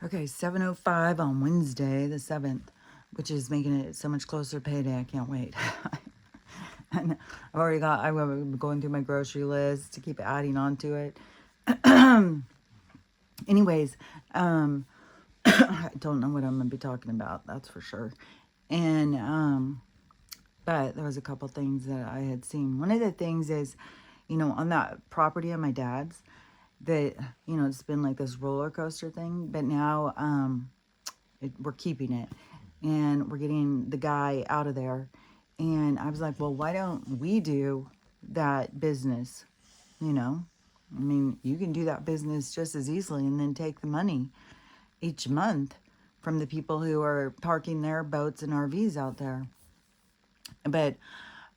Okay, 7:05 on Wednesday, the 7th, which is making it so much closer to payday. I can't wait. And I'm going through my grocery list to keep adding on to it. Anyways, I don't know what I'm going to be talking about, that's for sure. And, but there was a couple things that I had seen. One of the things is, on that property of my dad's, that, it's been like this roller coaster thing, but now, we're keeping it, and we're getting the guy out of there. And I was like, well, why don't we do that business? You know, I mean, you can do that business just as easily and then take the money each month from the people who are parking their boats and RVs out there. But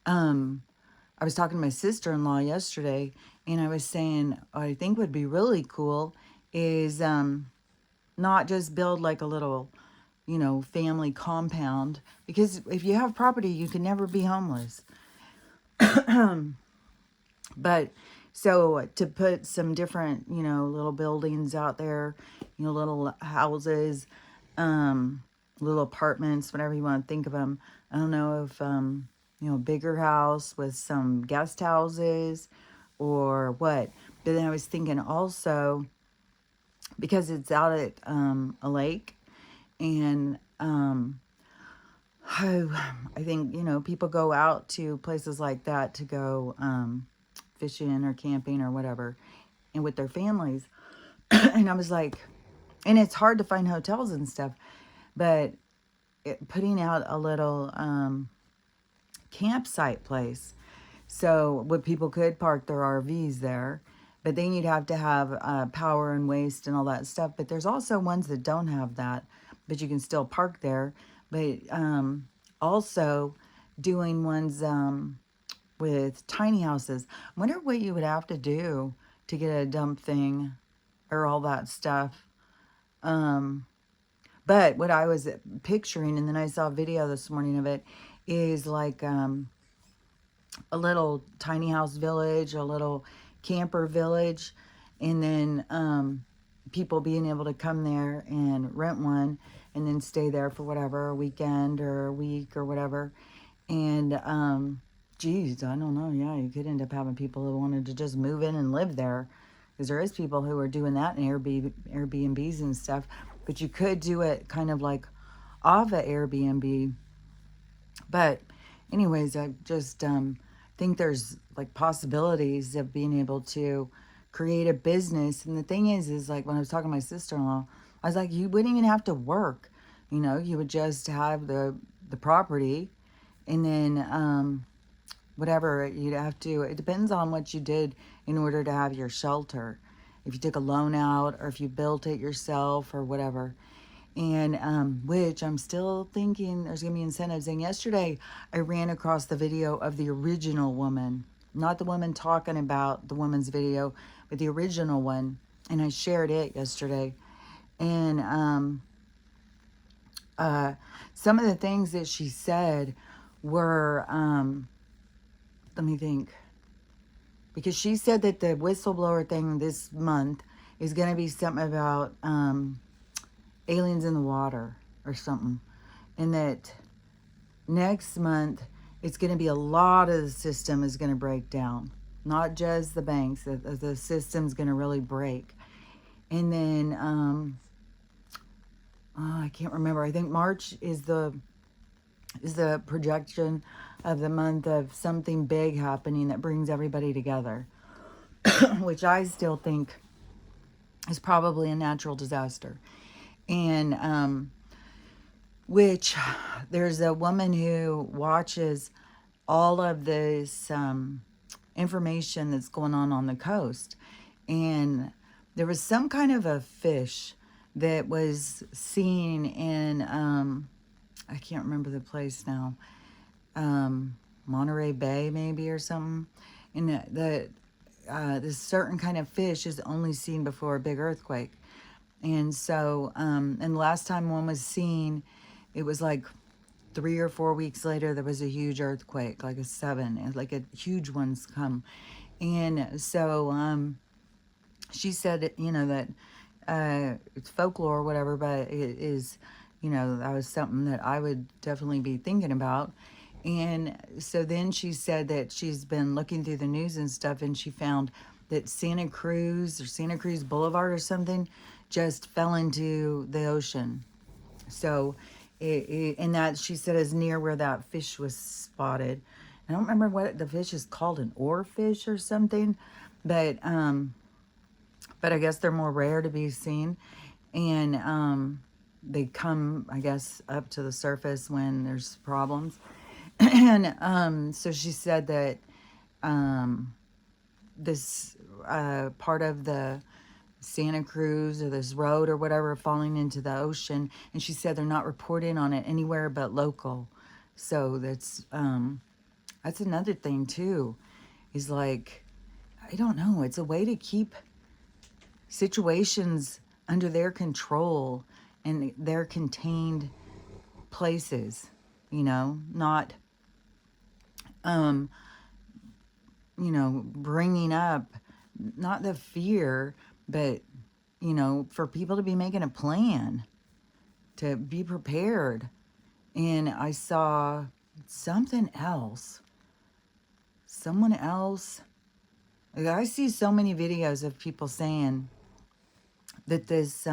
I was talking to my sister-in-law yesterday, and I was saying what I think would be really cool is not just build like a little, family compound, because if you have property, you can never be homeless. But so to put some different, little buildings out there, little houses, um, little apartments, whatever you want to think of them. I don't know if, a bigger house with some guest houses or what. But then I was thinking also, because it's out at a lake, and I think, people go out to places like that to go fishing or camping or whatever, and with their families. And I was like, and it's hard to find hotels and stuff, but putting out a little campsite place. So what people could park their RVs there, but then you'd have to have power and waste and all that stuff. But there's also ones that don't have that, but you can still park there. But also doing ones with tiny houses. I wonder what you would have to do to get a dump thing or all that stuff. But what I was picturing, and then I saw a video this morning of it, is like a little tiny house village, a little camper village, and then people being able to come there and rent one and then stay there for whatever, a weekend or a week or whatever. And geez, I don't know. Yeah, you could end up having people who wanted to just move in and live there, because there is people who are doing that in Airbnbs and stuff. But you could do it kind of like off of Airbnb. But anyways, I just think there's like possibilities of being able to create a business. And the thing is like when I was talking to my sister-in-law, I was like, you wouldn't even have to work. You would just have the property, and then whatever you'd have to, it depends on what you did in order to have your shelter. If you took a loan out or if you built it yourself or whatever. And which I'm still thinking there's going to be incentives. And yesterday I ran across the video of the original woman, not the woman talking about the woman's video, but the original one. And I shared it yesterday. And some of the things that she said were, let me think, because she said that the whistleblower thing this month is going to be something about aliens in the water or something. And that next month it's going to be a lot of the system is going to break down. Not just the banks, the system's going to really break. And then, I can't remember. I think March is the projection of the month of something big happening that brings everybody together, which I still think is probably a natural disaster. And which there's a woman who watches all of this information that's going on the coast. And there was some kind of a fish that was seen in, I can't remember the place now, Monterey Bay maybe or something. And this certain kind of fish is only seen before a big earthquake. And so, and the last time one was seen, it was like 3 or 4 weeks later, there was a huge earthquake, like a 7, like a huge one's come. And so she said, that it's folklore or whatever, but it is, that was something that I would definitely be thinking about. And so then she said that she's been looking through the news and stuff, and she found that Santa Cruz or Santa Cruz Boulevard or something just fell into the ocean. So, and that she said is near where that fish was spotted. I don't remember what the fish is called, an oarfish or something, but I guess they're more rare to be seen, and they come, I guess, up to the surface when there's problems. And so she said that this part of the Santa Cruz or this road or whatever falling into the ocean, and she said they're not reporting on it anywhere but local. So that's another thing too, is like, I don't know, it's a way to keep situations under their control and their contained places, not bringing up not the fear, but for people to be making a plan, to be prepared. And I saw something else, someone else. Like, I see so many videos of people saying that this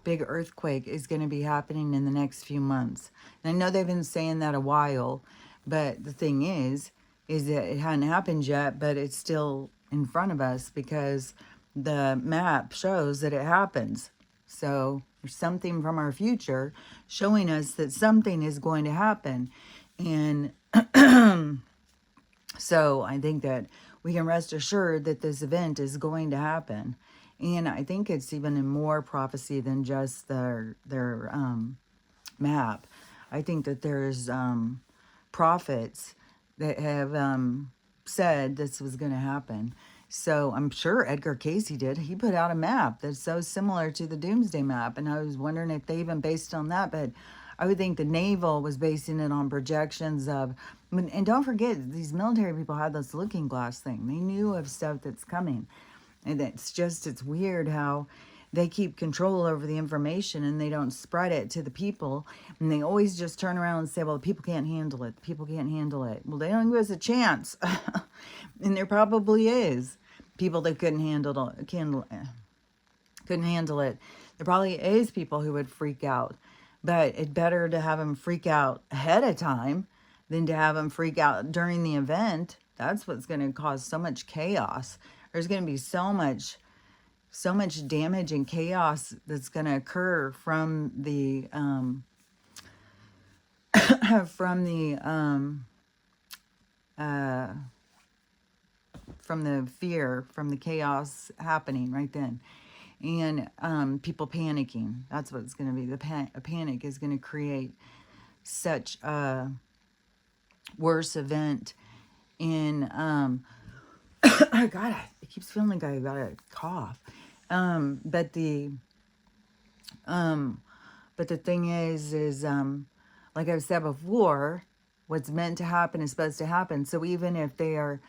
big earthquake is going to be happening in the next few months. And I know they've been saying that a while, but the thing is that it hadn't happened yet, but it's still in front of us because the map shows that it happens. So there's something from our future showing us that something is going to happen. And so I think that we can rest assured that this event is going to happen. And I think it's even in more prophecy than just their map. I think that there's prophets that have said this was going to happen. So I'm sure Edgar Cayce did. He put out a map that's so similar to the Doomsday Map. And I was wondering if they even based on that. But I would think the naval was basing it on projections of, and don't forget, these military people had this looking glass thing. They knew of stuff that's coming. And it's weird how they keep control over the information and they don't spread it to the people. And they always just turn around and say, well, the people can't handle it. The people can't handle it. Well, they don't give us a chance. And there probably is people that couldn't handle it. There probably is people who would freak out. But it's better to have them freak out ahead of time than to have them freak out during the event. That's what's going to cause so much chaos. There's going to be so much damage and chaos that's going to occur from the from the fear, from the chaos happening right then, and people panicking. That's what it's going to be. A panic is going to create such a worse event. In it keeps feeling like I got a cough. But the thing is like I've said before, what's meant to happen is supposed to happen. So even if they are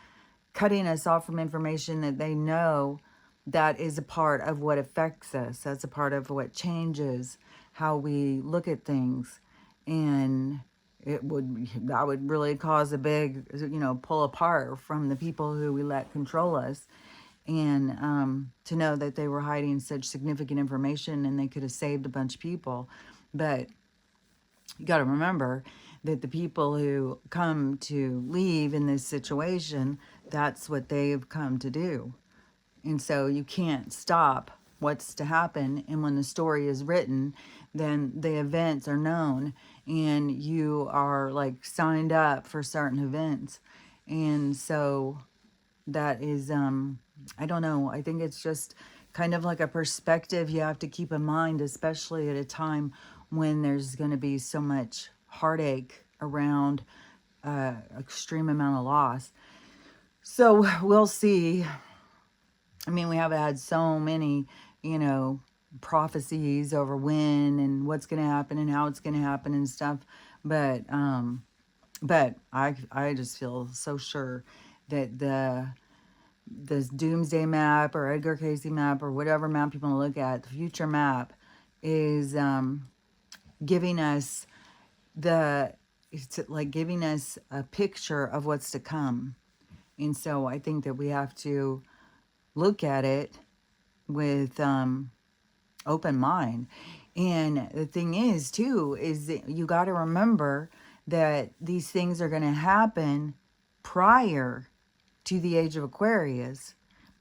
cutting us off from information that they know, that is a part of what affects us. That's a part of what changes how we look at things. And that would really cause a big, pull apart from the people who we let control us. And to know that they were hiding such significant information and they could have saved a bunch of people. But you got to remember that the people who come to leave in this situation, that's what they've come to do. And so you can't stop what's to happen. And when the story is written, then the events are known and you are like signed up for certain events. And so that is, I don't know, I think it's just kind of like a perspective you have to keep in mind, especially at a time when there's going to be so much heartache around extreme amount of loss. So we'll see. I mean, we have had so many, prophecies over when and what's going to happen and how it's going to happen and stuff. But I just feel so sure that this doomsday map or Edgar Cayce map or whatever map you want to look at, the future map is giving us it's like giving us a picture of what's to come. And so I think that we have to look at it with open mind. And the thing is, too, is that you got to remember that these things are going to happen prior to the age of Aquarius.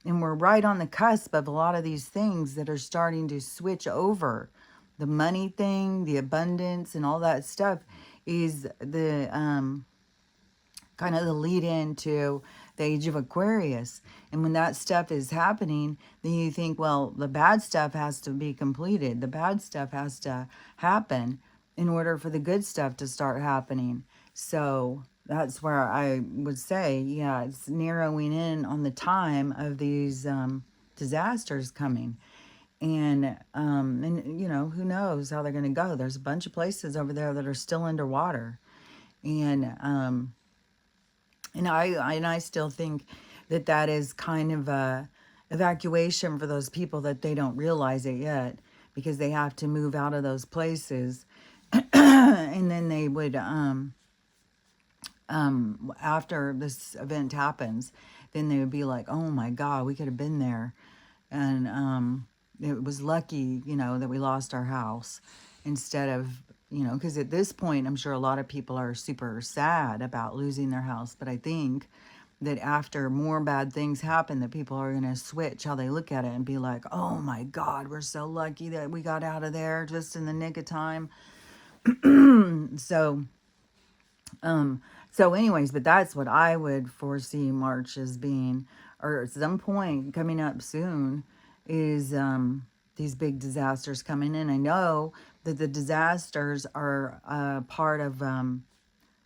And we're right on the cusp of a lot of these things that are starting to switch over. The money thing, the abundance, and all that stuff is the kind of the lead into the age of Aquarius. And when that stuff is happening, then you think, well, the bad stuff has to be completed. The bad stuff has to happen in order for the good stuff to start happening. So that's where I would say, yeah, it's narrowing in on the time of these disasters coming. And you know, who knows how they're going to go. There's a bunch of places over there that are still underwater. And I still think that that is kind of a evacuation for those people that they don't realize it yet, because they have to move out of those places. And then they would after this event happens, then they would be like, oh my God, we could have been there. And it was lucky, you know, that we lost our house instead of, you know, because at this point, I'm sure a lot of people are super sad about losing their house. But I think that after more bad things happen, that people are going to switch how they look at it and be like, oh my God, we're so lucky that we got out of there just in the nick of time. So, anyways, but that's what I would foresee March as being, or at some point coming up soon, is these big disasters coming in. I know that the disasters are part of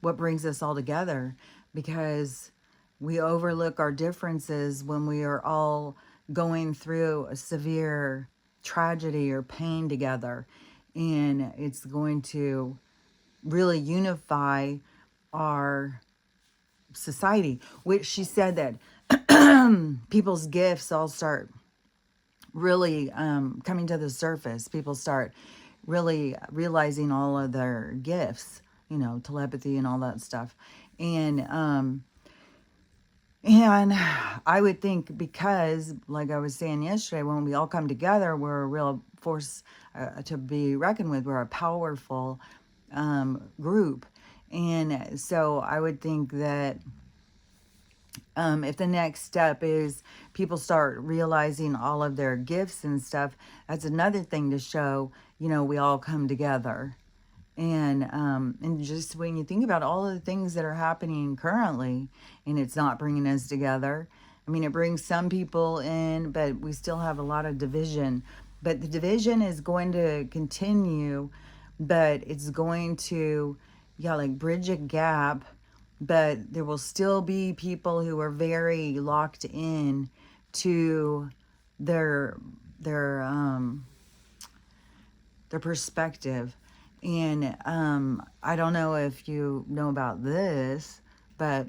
what brings us all together, because we overlook our differences when we are all going through a severe tragedy or pain together. And it's going to really unify our society, which she said that people's gifts all start really coming to the surface. People start really realizing all of their gifts, you know, telepathy and all that stuff. And I would think, because, like I was saying yesterday, when we all come together, we're a real force to be reckoned with. We're a powerful group. And so I would think that if the next step is people start realizing all of their gifts and stuff, that's another thing to show, you know, we all come together. And just when you think about all of the things that are happening currently, and it's not bringing us together. I mean, it brings some people in, but we still have a lot of division. But the division is going to continue, but it's going to, yeah, like bridge a gap. But there will still be people who are very locked in to their perspective. And I don't know if you know about this, but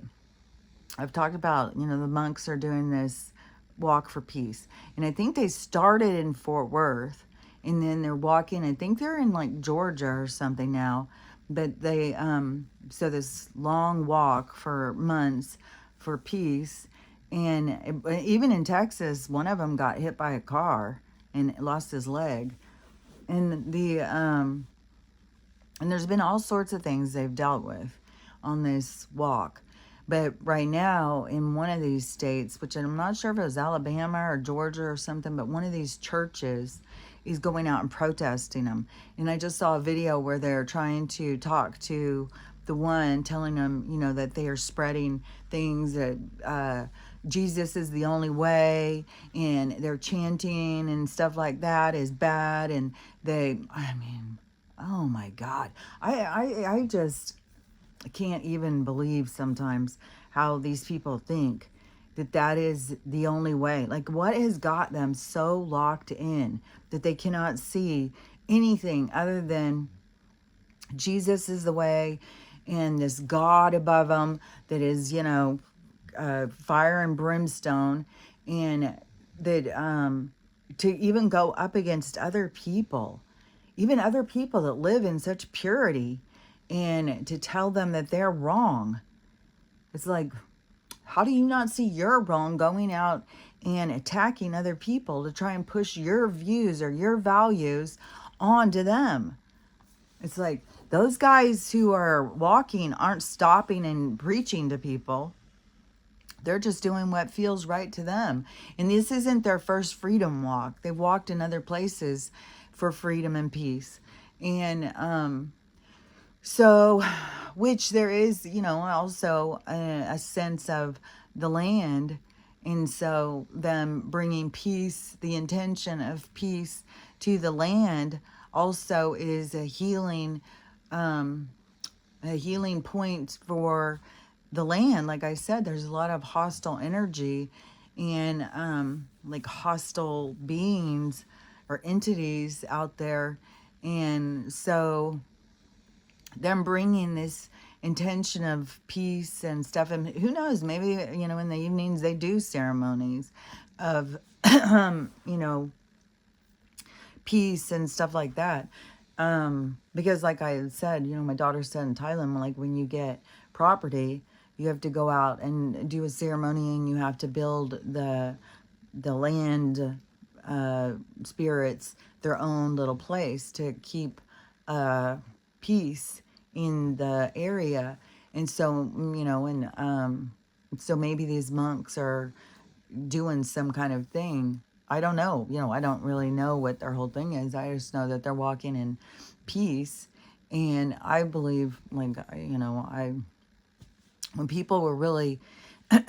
I've talked about, you know, the monks are doing this walk for peace. And I think they started in Fort Worth, and then they're walking, I think they're in like Georgia or something now. But they, so this long walk for months for peace. And even in Texas, one of them got hit by a car and lost his leg. And and there's been all sorts of things they've dealt with on this walk. But right now, in one of these states, which I'm not sure if it was Alabama or Georgia or something, but one of these churches is going out and protesting them. And I just saw a video where they're trying to talk to the one, telling them, you know, that they are spreading things that Jesus is the only way, and they're chanting and stuff like that is bad. And I mean, oh my God. I just can't even believe sometimes how these people think that that is the only way. Like, what has got them so locked in that they cannot see anything other than Jesus is the way, and this God above them that is, you know, fire and brimstone, and that to even go up against other people, even other people that live in such purity, and to tell them that they're wrong. It's like, how do you not see you're wrong going out and attacking other people to try and push your views or your values onto them? It's like those guys who are walking aren't stopping and preaching to people. They're just doing what feels right to them. And this isn't their first freedom walk. They've walked in other places for freedom and peace. And so, which there is, also a sense of the land. And so them bringing peace, the intention of peace to the land also is a healing point for the land. Like I said, there's a lot of hostile energy and like hostile beings or entities out there. And so them bringing this intention of peace and stuff, and who knows, maybe, in the evenings they do ceremonies of, peace and stuff like that. Because like I said, my daughter said in Thailand, like when you get property, you have to go out and do a ceremony, and you have to build the land spirits their own little place to keep peace in the area. And so, so maybe these monks are doing some kind of thing. I don't know. I don't really know what their whole thing is. I just know that they're walking in peace. And I believe, like, when people were really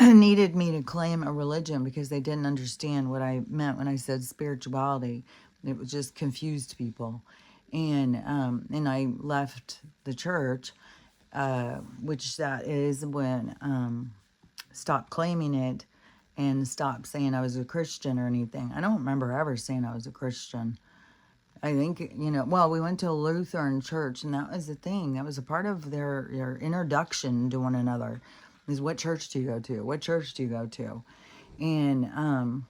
needed me to claim a religion because they didn't understand what I meant when I said spirituality, it was just confused people. And I left the church, which that is when stopped claiming it and stopped saying I was a Christian or anything. I don't remember ever saying I was a Christian. I think, well, we went to a Lutheran church, and that was the thing. That was a part of their introduction to one another. Is what church do you go to? What church do you go to? And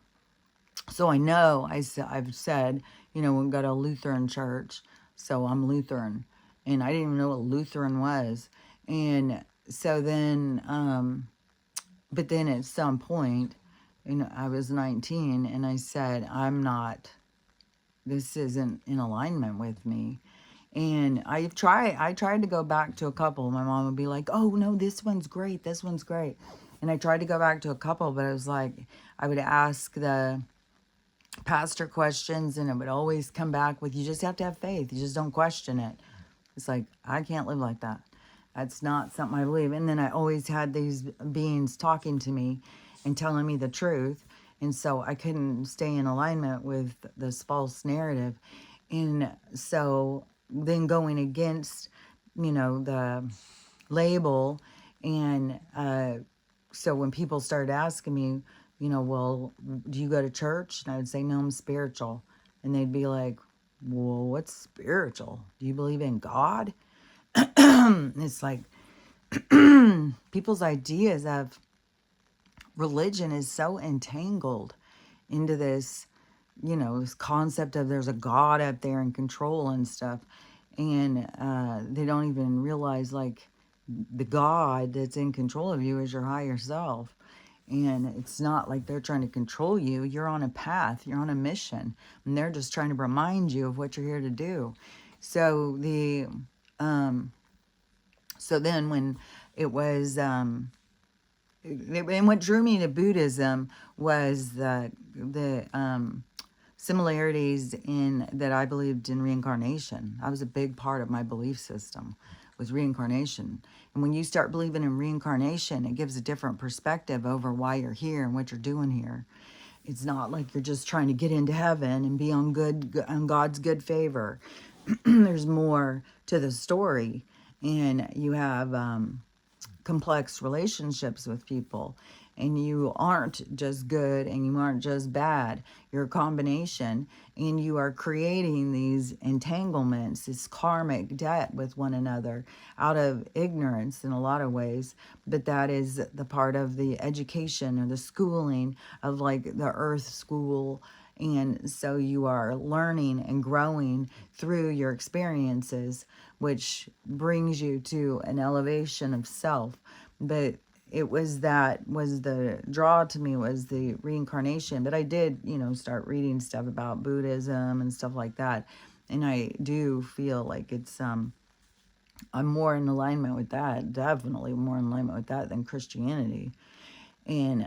so I know I've said, we go to a Lutheran church, so I'm Lutheran. And I didn't even know what Lutheran was. And so then, but then at some point, I was 19, and I said, this isn't in alignment with me. And I tried to go back to a couple. My mom would be like, oh, no, this one's great. This one's great. And I tried to go back to a couple, but it was like, I would ask the pastor questions, and it would always come back with, you just have to have faith. You just don't question it. It's like, I can't live like that. That's not something I believe. And then I always had these beings talking to me and telling me the truth. And so I couldn't stay in alignment with this false narrative. And so then going against, the label. And so when people started asking me, well, do you go to church? And I would say, no, I'm spiritual. And they'd be like, well, what's spiritual? Do you believe in God? It's like people's ideas of religion is so entangled into this, this concept of there's a God up there in control and stuff. And they don't even realize, like, the God that's in control of you is your higher self. And it's not like they're trying to control you. You're on a path. You're on a mission. And they're just trying to remind you of what you're here to do. So so then when it was, and what drew me to Buddhism was the similarities in that I believed in reincarnation. That was a big part of my belief system, was reincarnation. And when you start believing in reincarnation, it gives a different perspective over why you're here and what you're doing here. It's not like you're just trying to get into heaven and be on God's good favor. There's more to the story, and you have complex relationships with people, and you aren't just good and you aren't just bad. You're a combination, and you are creating these entanglements, this karmic debt with one another out of ignorance in a lot of ways. But that is the part of the education or the schooling of like the earth school. And so you are learning and growing through your experiences, which brings you to an elevation of self. But it was the draw to me, was the reincarnation. But I did, start reading stuff about Buddhism and stuff like that. And I do feel like I'm more in alignment with that, definitely more in alignment with that than Christianity. And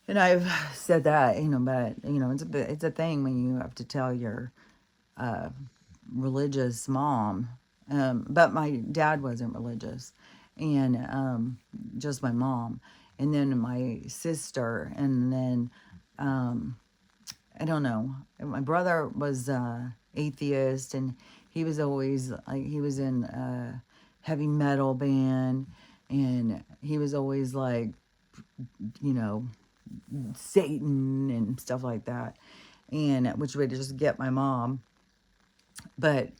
I've said that, but it's a thing when you have to tell your religious mom. But my dad wasn't religious, and just my mom, and then my sister, and then I don't know. My brother was atheist, and he was always like, he was in a heavy metal band, and he was always like, you know, Satan and stuff like that, and which would just get my mom. But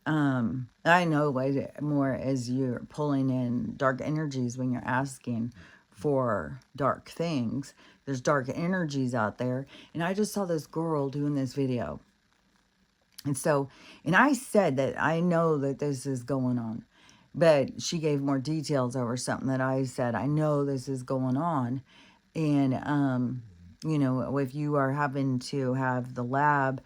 I know way more as you're pulling in dark energies when you're asking for dark things. There's dark energies out there. And I just saw this girl doing this video. And I said that I know that this is going on. But she gave more details over something that I said, I know this is going on. And, if you are having to have the lab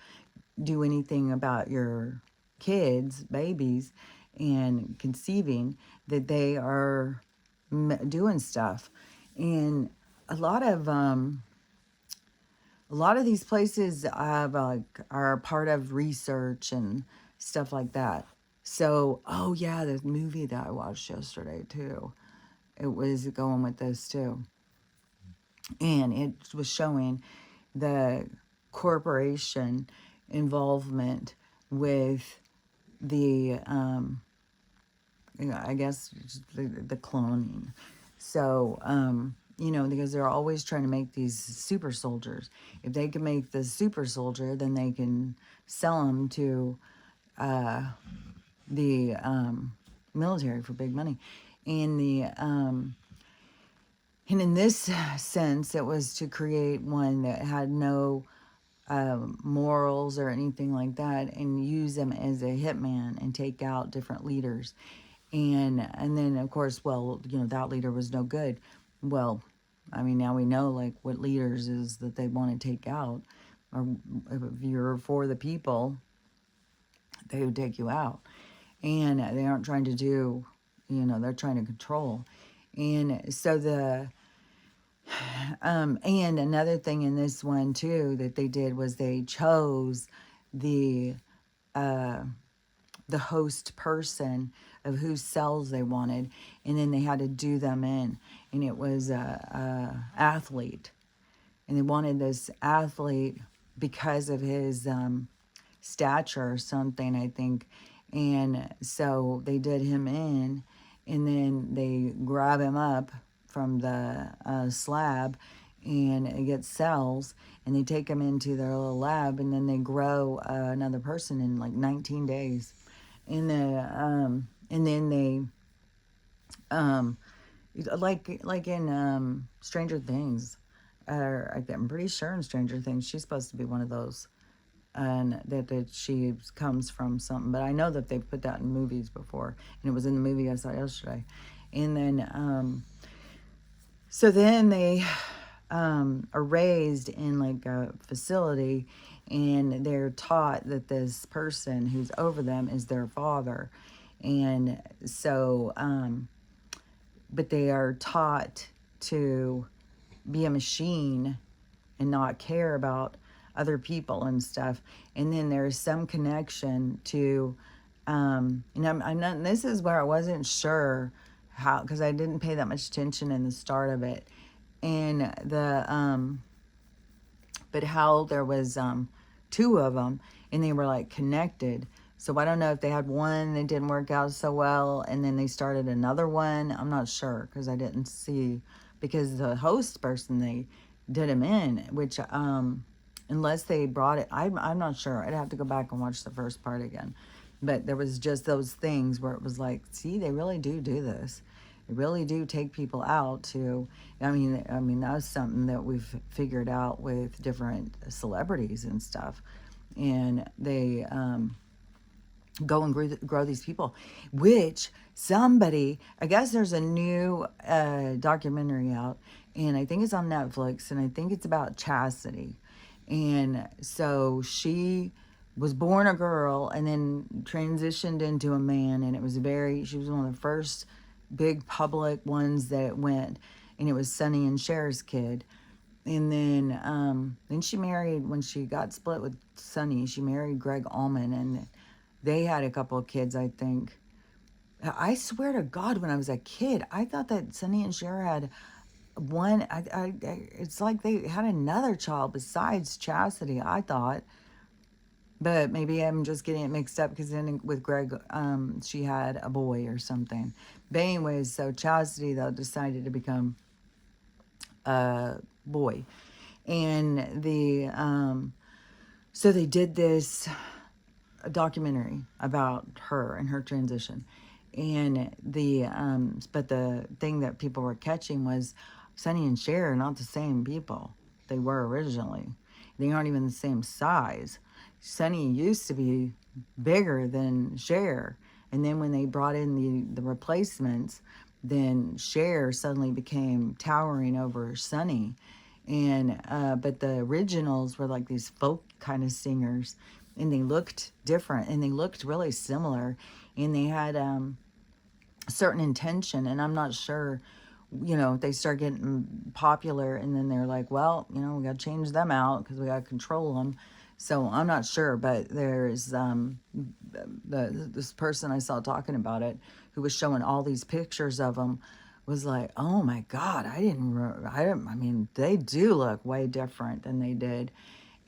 do anything about your kids, babies, and conceiving, that they are doing stuff. And a lot of these places have are part of research and stuff like that. So, oh yeah, the movie that I watched yesterday too, it was going with this too, and it was showing the corporation involvement with the I guess the cloning. So because they're always trying to make these super soldiers. If they can make the super soldier, then they can sell them to the military for big money. And in this sense, it was to create one that had no morals or anything like that, and use them as a hitman and take out different leaders. And then of course, well, that leader was no good. Well, I mean, now we know like what leaders is that they want to take out, or if you're for the people, they would take you out. And they aren't trying to do, they're trying to control. And so and another thing in this one too that they did was they chose the host person of whose cells they wanted, and then they had to do them in, and it was a athlete, and they wanted this athlete because of his stature or something, I think. And so they did him in, and then they grab him up from the slab, and it gets cells, and they take him into their little lab, and then they grow another person in like 19 days. And then they like in Stranger Things, I'm pretty sure in Stranger Things she's supposed to be one of those, and that she comes from something. But I know that they've put that in movies before, and it was in the movie I saw yesterday. And then so then they are raised in like a facility, and they're taught that this person who's over them is their father. And so but they are taught to be a machine and not care about other people and stuff. And then there's some connection to and I'm not, this is where I wasn't sure how, because I didn't pay that much attention in the start of it, and but how there was two of them, and they were like connected. So I don't know if they had one that didn't work out so well, and then they started another one. I'm not sure because I didn't see because the host person they did him in, which unless they brought it, I'm not sure. I'd have to go back and watch the first part again. But there was just those things where it was like, see, they really do this. They really do take people out to. I mean that's something that we've figured out with different celebrities and stuff, and they go and grow these people. Which somebody, I guess there's a new documentary out, and I think it's on Netflix, and I think it's about Chastity. And so she was born a girl and then transitioned into a man, and she was one of the first big public ones that went, and it was Sonny and Cher's kid. And then she married, when she got split with Sonny, she married Greg Allman, and they had a couple of kids, I think. I swear to God, when I was a kid, I thought that Sonny and Cher had one. It's like they had another child besides Chastity, I thought. But maybe I'm just getting it mixed up, because then with Greg, she had a boy or something. But anyways, so Chastity, though, decided to become a boy. And so they did this documentary about her and her transition. And but the thing that people were catching was Sonny and Cher are not the same people they were originally. They aren't even the same size. Sonny used to be bigger than Cher, and then when they brought in the replacements, then Cher suddenly became towering over Sonny. And but the originals were like these folk kind of singers, and they looked different, and they looked really similar, and they had a certain intention. And I'm not sure, they start getting popular, and then they're like, well, we got to change them out because we got to control them. So I'm not sure, but there's this person I saw talking about it, who was showing all these pictures of them, was like, oh my God, I mean, they do look way different than they did.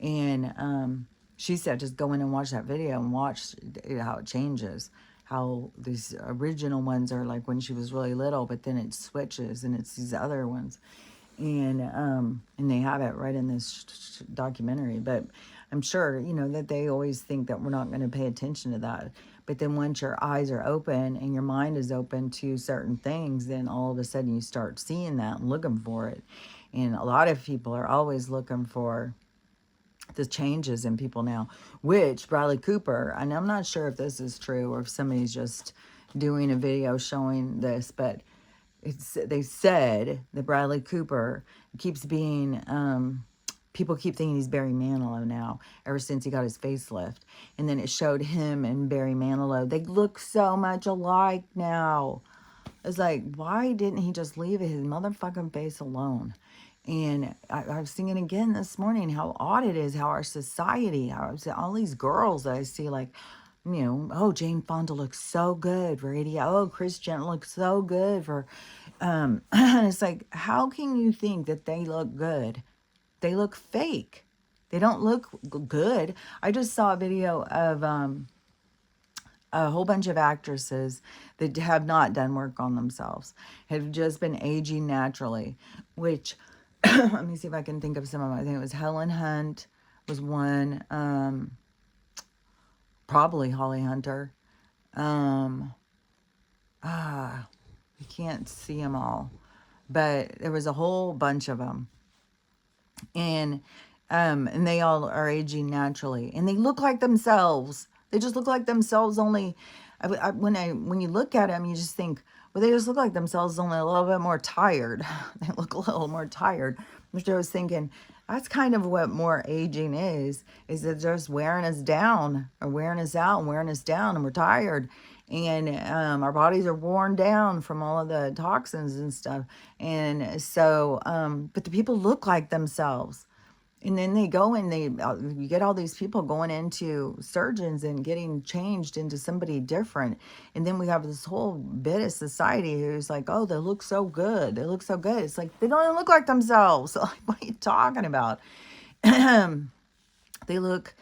And she said, just go in and watch that video and watch how it changes. How these original ones are like when she was really little, but then it switches and it's these other ones. And they have it right in this documentary. But I'm sure, that they always think that we're not going to pay attention to that. But then once your eyes are open and your mind is open to certain things, then all of a sudden you start seeing that and looking for it. And a lot of people are always looking for the changes in people now, which Bradley Cooper, and I'm not sure if this is true or if somebody's just doing a video showing this, but they said that Bradley Cooper keeps being, people keep thinking he's Barry Manilow now, ever since he got his facelift. And then it showed him and Barry Manilow. They look so much alike now. It's like, why didn't he just leave his motherfucking face alone? And I was thinking again this morning how odd it is, how our society, how all these girls that I see, like, oh, Jane Fonda looks so good for 80. Oh, Kris Jenner looks so good for, and it's like, how can you think that they look good? They look fake. They don't look good. I just saw a video of a whole bunch of actresses that have not done work on themselves, have just been aging naturally, which, let me see if I can think of some of them. I think it was Helen Hunt was one, probably Holly Hunter. I can't see them all, but there was a whole bunch of them. And they all are aging naturally, and they look like themselves. They just look like themselves. Only when you look at them, you just think, well, they just look like themselves, only a little bit more tired. They look a little more tired. Which I was thinking, that's kind of what more aging is that just wearing us down, or wearing us out and wearing us down, and we're tired. And our bodies are worn down from all of the toxins and stuff. And so, but the people look like themselves. And then they go and you get all these people going into surgeons and getting changed into somebody different. And then we have this whole bit of society who's like, oh, they look so good. They look so good. It's like, they don't even look like themselves. Like, what are you talking about? They look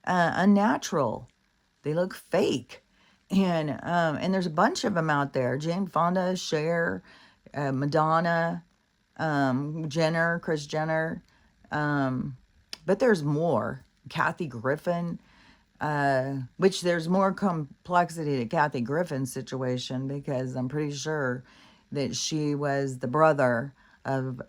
unnatural. They look fake. And there's a bunch of them out there. Jane Fonda, Cher, Madonna, Jenner, Kris Jenner. But there's more. Kathy Griffin, which there's more complexity to Kathy Griffin's situation because I'm pretty sure that she was the brother of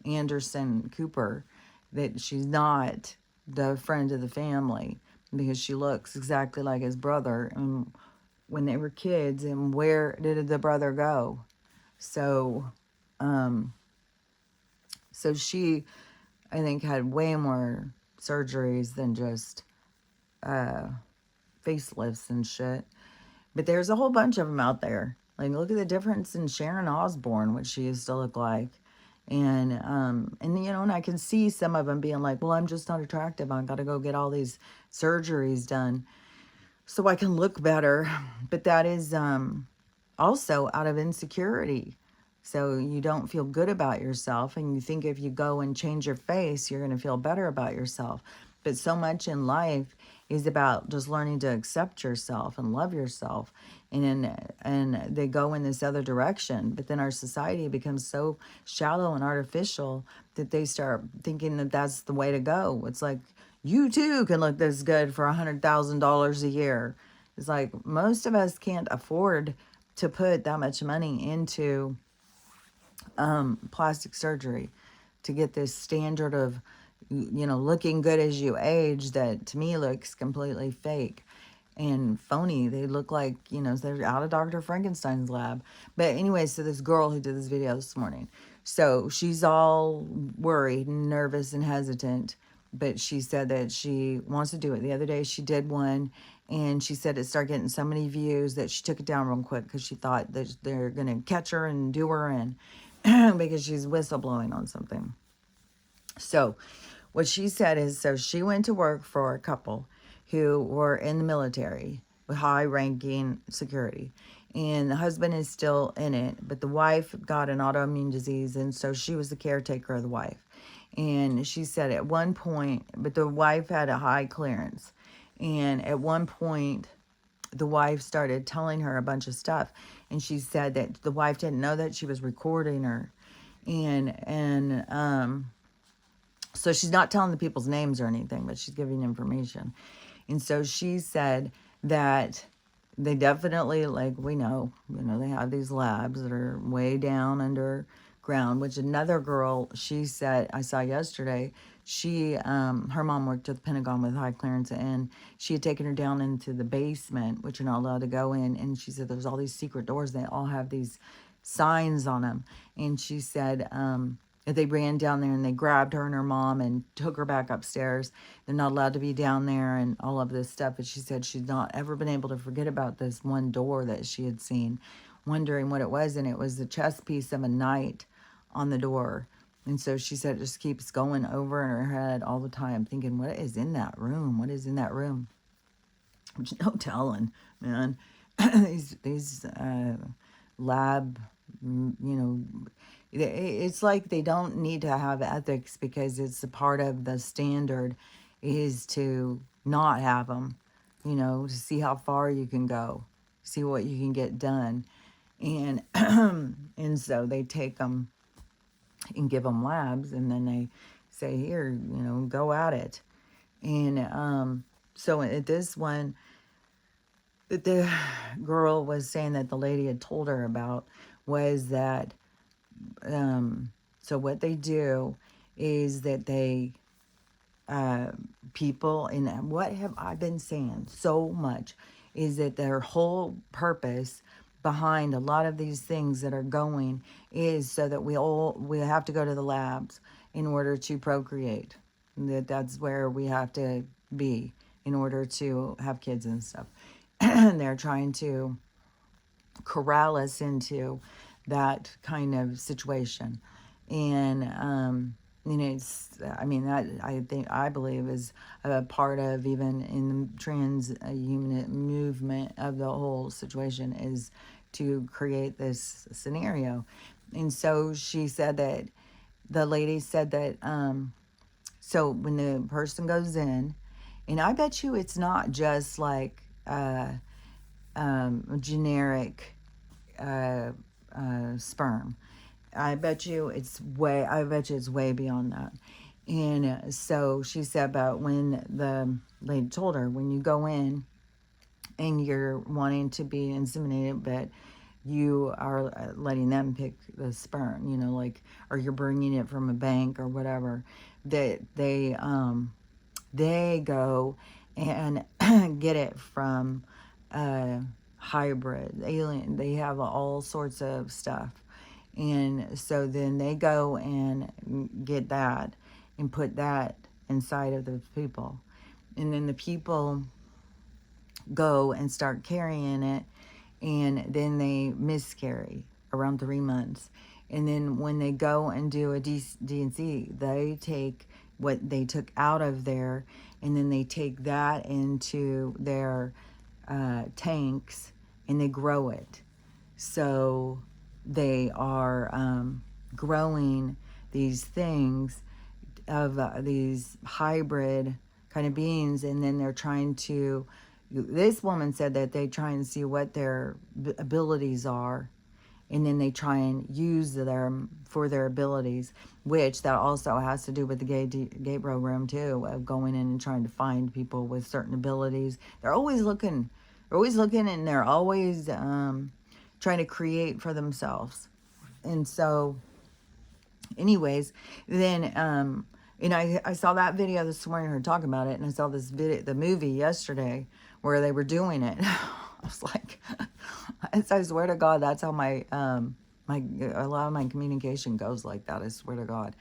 Anderson Cooper, that she's not the friend of the family because she looks exactly like his brother and when they were kids, and where did the brother go? So, so she, I think, had way more surgeries than just facelifts and shit. But there's a whole bunch of them out there. Like, look at the difference in Sharon Osbourne, what she used to look like. And you know, and I can see some of them being like, well, I'm just not attractive. I've got to go get all these surgeries done so I can look better. But that is also out of insecurity. So you don't feel good about yourself, and you think if you go and change your face, you're going to feel better about yourself. But so much in life is about just learning to accept yourself and love yourself. And they go in this other direction. But then our society becomes so shallow and artificial that they start thinking that that's the way to go. It's like, you too can look this good for $100,000 a year. It's like most of us can't afford to put that much money into plastic surgery to get this standard of, you know, looking good as you age that to me looks completely fake and phony. They look like, you know, they're out of Dr. Frankenstein's lab. But anyway, so this girl who did this video this morning, so she's all worried and nervous and hesitant, but she said that she wants to do it. The other day she did one, and she said it started getting so many views that she took it down real quick because she thought that they're going to catch her and do her in because she's whistleblowing on something. So what she said is, so she went to work for a couple who were in the military with high-ranking security. And the husband is still in it, but the wife got an autoimmune disease, and so she was the caretaker of the wife. And she said at one point, but the wife had a high clearance. And at one point, the wife started telling her a bunch of stuff. And she said that the wife didn't know that she was recording her. So she's not telling the people's names or anything, but she's giving information. And so she said that they definitely, like, we know, you know, they have these labs that are way down underground, which another girl, she said, I saw yesterday, she, her mom worked at the Pentagon with high clearance, and she had taken her down into the basement, which you're not allowed to go in. And she said there's all these secret doors. They all have these signs on them. And she said, they ran down there and they grabbed her and her mom and took her back upstairs. They're not allowed to be down there and all of this stuff. But she said she's not ever been able to forget about this one door that she had seen, wondering what it was. And it was the chess piece of a knight on the door. And so she said it just keeps going over in her head all the time, thinking, what is in that room? What is in that room? There's no telling, man. these lab, you know, it's like they don't need to have ethics because it's a part of the standard is to not have them, you know, to see how far you can go, see what you can get done. And and so they take them and give them labs, and then they say, here, you know, go at it. And so at this one, the girl was saying that the lady had told her about was that so what they do is that they people, and what have I been saying so much is that their whole purpose behind a lot of these things that are going is so that we have to go to the labs in order to procreate. That's where we have to be in order to have kids and stuff. And they're trying to corral us into that kind of situation. And you know, it's, I mean, that I believe is a part of, even in the trans human movement of the whole situation, is to create this scenario. And so she said that the lady said that so when the person goes in, and I bet you it's not just like generic sperm. I bet you it's way beyond that. And so she said about when the lady told her, when you go in and you're wanting to be inseminated, but you are letting them pick the sperm, like, or you're bringing it from a bank or whatever, that they go and get it from hybrid alien. They have all sorts of stuff, and so then they go and get that and put that inside of the people, and then the people go and start carrying it, and then they miscarry around 3 months. And then when they go and do a D&C, they take what they took out of there, and then they take that into their tanks, and they grow it. So they are growing these things of these hybrid kind of beings, and then they're trying to, this woman said that they try and see what their abilities are, and then they try and use them for their abilities, which that also has to do with the gay program too, of going in and trying to find people with certain abilities. They're always looking, and they're always trying to create for themselves. And so anyways, then and I saw that video this morning, her talking about it, and I saw this video, the movie yesterday, where they were doing it. I was like, I swear to God, that's how my a lot of my communication goes like that. I swear to God.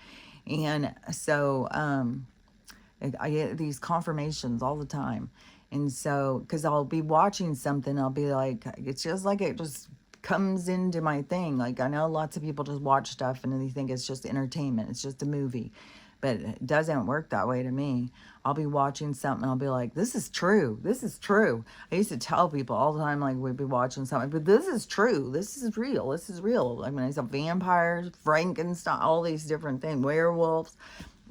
And so I get these confirmations all the time. And so, because I'll be watching something, I'll be like, it's just like it just comes into my thing. Like, I know lots of people just watch stuff and they think it's just entertainment, it's just a movie. But it doesn't work that way to me. I'll be watching something, I'll be like, this is true. This is true. I used to tell people all the time, like, we'd be watching something, but this is true. This is real. This is real. Like, when I saw vampires, Frankenstein, all these different things, werewolves,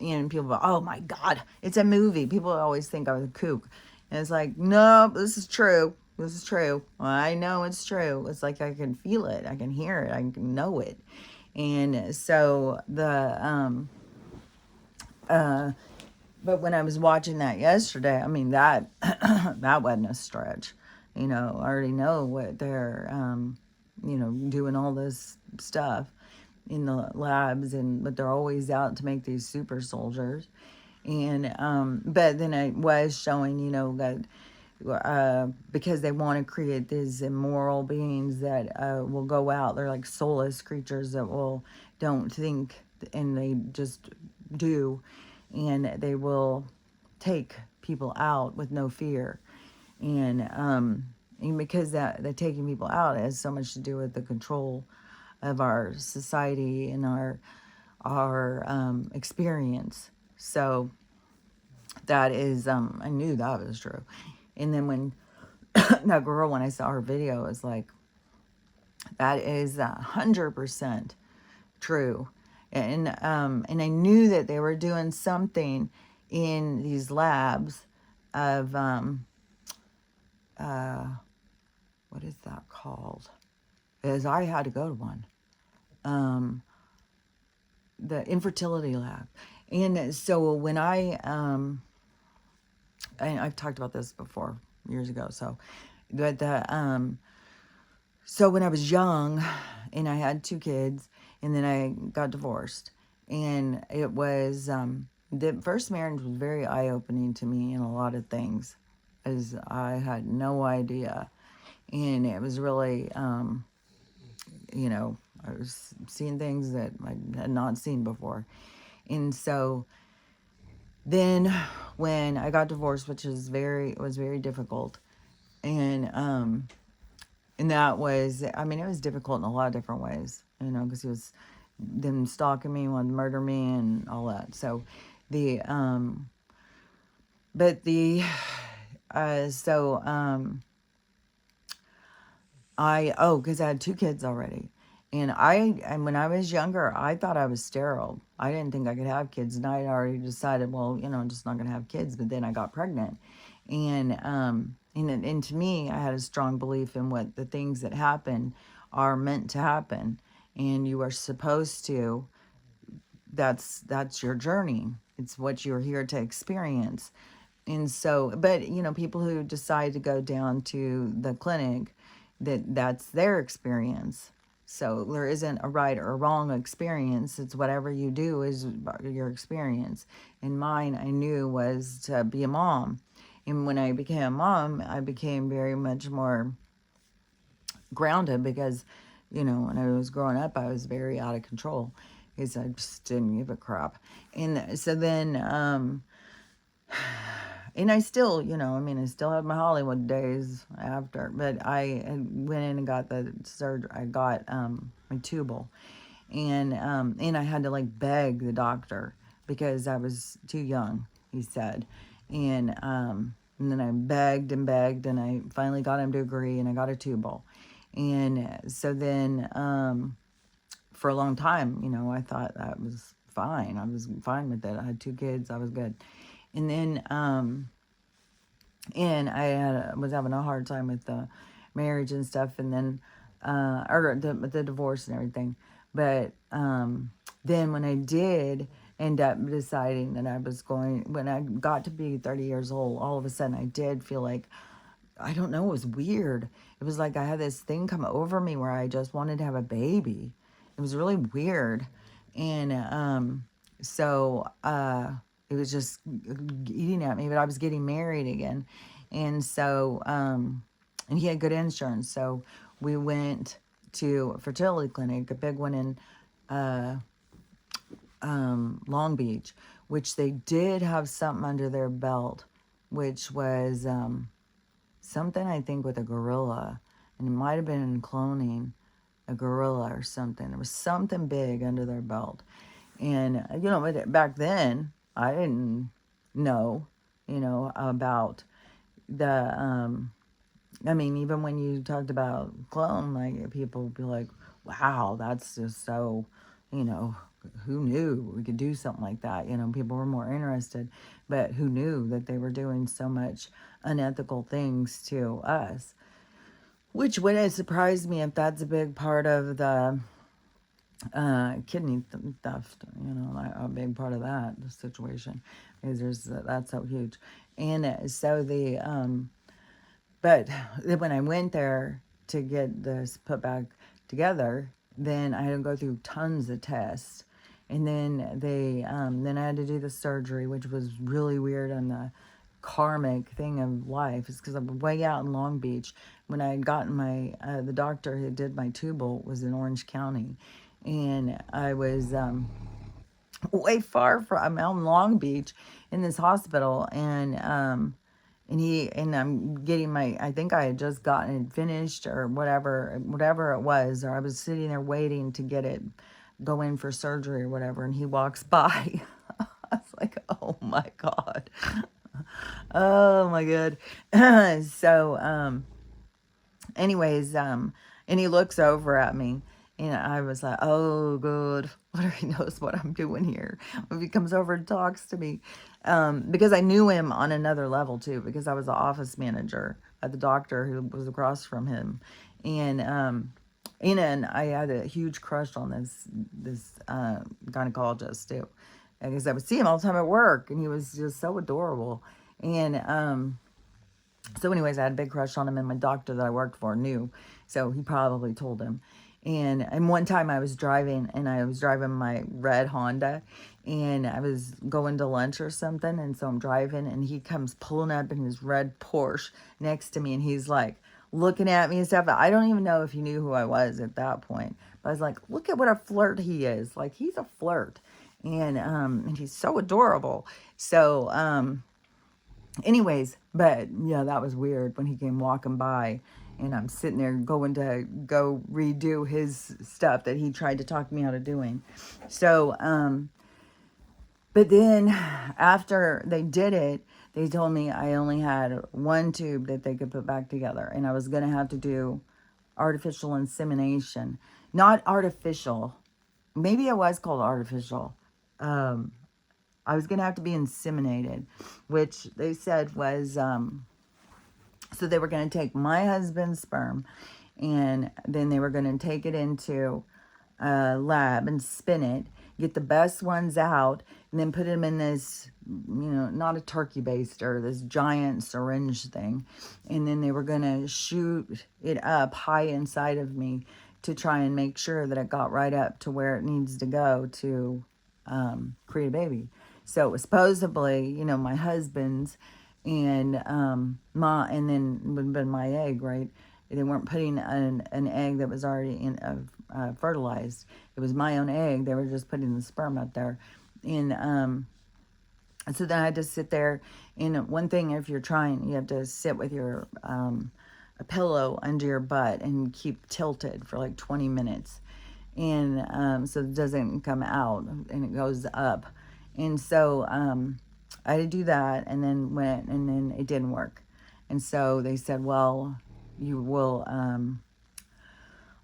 and people go, oh my God, it's a movie. People always think I was a kook. And it's like, no, this is true. This is true. Well, I know it's true. It's like I can feel it. I can hear it. I can know it. And so but when I was watching that yesterday, I mean, that that wasn't a stretch. I already know what they're doing all this stuff in the labs, but they're always out to make these super soldiers. And but then it was showing, that because they want to create these immoral beings that will go out. They're like soulless creatures that don't think, and they just do, and they will take people out with no fear. And because the taking people out has so much to do with the control of our society and our experience. So that is, I knew that was true. And then when that girl, when I saw her video, was like, that is 100% true. And I knew that they were doing something in these labs of what is that called? Because I had to go to one. The infertility lab. And so when and I've talked about this before years ago. So, but so when I was young, and I had 2 kids, and then I got divorced, and it was the first marriage was very eye-opening to me in a lot of things, as I had no idea, and it was really I was seeing things that I had not seen before. And so then when I got divorced, which was very difficult, and that was, I mean, it was difficult in a lot of different ways, because he was them stalking me, wanted to murder me, and all that. So but because I had 2 kids already. And when I was younger, I thought I was sterile. I didn't think I could have kids. And I had already decided, well, I'm just not going to have kids. But then I got pregnant. And to me, I had a strong belief in what the things that happen are meant to happen. and you are supposed to, that's your journey. It's what you're here to experience. And so, but people who decide to go down to the clinic, that's their experience. So there isn't a right or wrong experience. It's whatever you do is your experience. And mine, I knew, was to be a mom. And when I became a mom, I became very much more grounded because, when I was growing up, I was very out of control because I just didn't give a crap. And so then, and I still, I still have my Hollywood days after, but I went in and got the surgery. I got my tubal, and I had to like beg the doctor because I was too young, he said, and then I begged and begged, and I finally got him to agree, and I got a tubal, and so then for a long time, I thought that was fine. I was fine with it. I had 2 kids. I was good. And then, and I was having a hard time with the marriage and stuff, and then, or the divorce and everything. But then when I did end up deciding that I was going, when I got to be 30 years old, all of a sudden I did feel like, I don't know, it was weird. It was like I had this thing come over me where I just wanted to have a baby. It was really weird. And so it was just eating at me, but I was getting married again. And so, and he had good insurance. So we went to a fertility clinic, a big one in Long Beach, which they did have something under their belt, which was something, I think, with a gorilla. And it might have been in cloning a gorilla or something. There was something big under their belt. And, back then, I didn't know, about the, even when you talked about clone, like, people would be like, wow, that's just so, who knew we could do something like that? People were more interested, but who knew that they were doing so much unethical things to us? Which wouldn't surprise me if that's a big part of the kidney theft, a big part of that the situation is that's so huge. And so but when I went there to get this put back together, then I had to go through tons of tests, and then then I had to do the surgery, which was really weird on the karmic thing of life. Is because I'm way out in Long Beach. When I had gotten my the doctor who did my tubal was in Orange County, and I was way far from, I'm out in Long Beach in this hospital, and I'm getting my, I think I had just gotten it finished or whatever it was, or I was sitting there waiting to get it, go in for surgery or whatever, and he walks by. I was like, oh my God. Oh my God. So, anyways, and he looks over at me, and I was like, oh, good. He knows what I'm doing here. If he comes over and talks to me, because I knew him on another level too, because I was the office manager at the doctor who was across from him. And, and I had a huge crush on this gynecologist too, because I would see him all the time at work, and he was just so adorable. And, so anyways, I had a big crush on him, and my doctor that I worked for knew, so he probably told him. And one time I was driving, and I was driving my red Honda, and I was going to lunch or something, and so I'm driving, and he comes pulling up in his red Porsche next to me, and he's like looking at me and stuff. I don't even know if he knew who I was at that point, but I was like, look at what a flirt he is. Like, he's a flirt, and he's so adorable. So, anyways, but yeah, that was weird when he came walking by, and I'm sitting there going to go redo his stuff that he tried to talk me out of doing. So, but then after they did it, they told me I only had one tube that they could put back together, and I was going to have to do artificial insemination. Not artificial. Maybe it was called artificial. I was going to have to be inseminated, which they said was, so they were going to take my husband's sperm, and then they were going to take it into lab and spin it, get the best ones out, and then put them in this, not a turkey baster, this giant syringe thing. And then they were going to shoot it up high inside of me to try and make sure that it got right up to where it needs to go to create a baby. So it was supposedly, my husband's and and then would have been my egg, right? They weren't putting an egg that was already fertilized. It was my own egg. They were just putting the sperm out there. And so then I had to sit there. And one thing, if you're trying, you have to sit with your a pillow under your butt and keep tilted for like 20 minutes. And so it doesn't come out and it goes up. And so I had to do that, and then it didn't work. And so they said, well, you will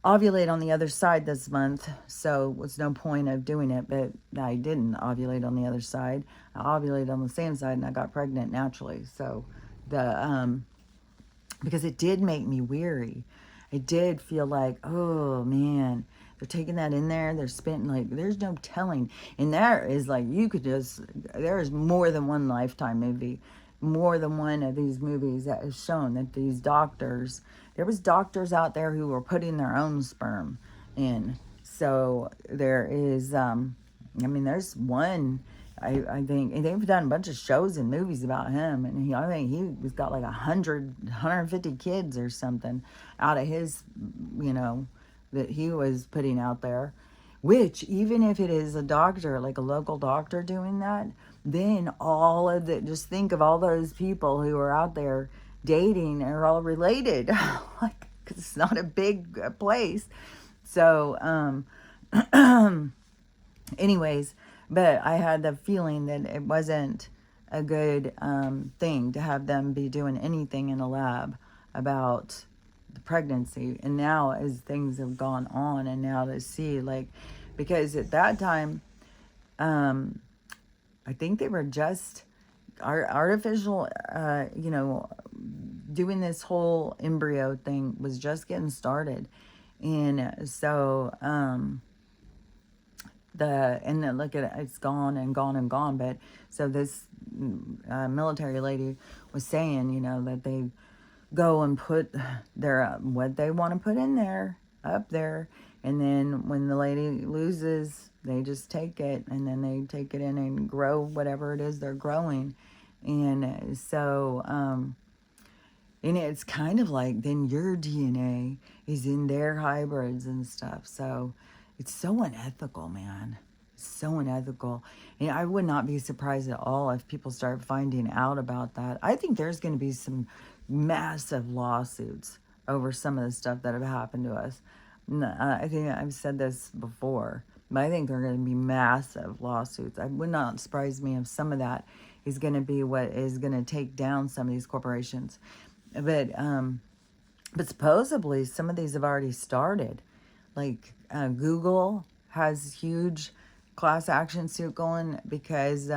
ovulate on the other side this month, so it was no point of doing it. But I didn't ovulate on the other side. I ovulated on the same side, and I got pregnant naturally. So because it did make me weary. It did feel like, oh man, they're taking that in there. They're spitting, like, there's no telling. And there is like, there is more than one Lifetime movie, more than one of these movies that has shown that these doctors, there was doctors out there who were putting their own sperm in. So there is, there's one, I think, and they've done a bunch of shows and movies about him, and I think he's got like 150 kids or something out of his, that he was putting out there. Which, even if it is a doctor, like a local doctor doing that, then just think of all those people who are out there dating and are all related, like, because it's not a big place. So, anyways, but I had the feeling that it wasn't a good thing to have them be doing anything in a lab about the pregnancy. And now, as things have gone on, and now to see, like, because at that time, I think they were just artificial, doing this whole embryo thing was just getting started. And so, and then look at it, it's gone and gone and gone. But so this military lady was saying, that they go and put their what they want to put in there up there, and then when the lady loses, they just take it, and then they take it in and grow whatever it is they're growing. And so and it's kind of like then your DNA is in their hybrids and stuff. So it's so unethical, man. So unethical. And I would not be surprised at all if people start finding out about that. I think there's going to be some massive lawsuits over some of the stuff that have happened to us. I think I've said this before, but I think there are going to be massive lawsuits. It would not surprise me if some of that is going to be what is going to take down some of these corporations. But supposedly some of these have already started. Like Google has huge class action suit going because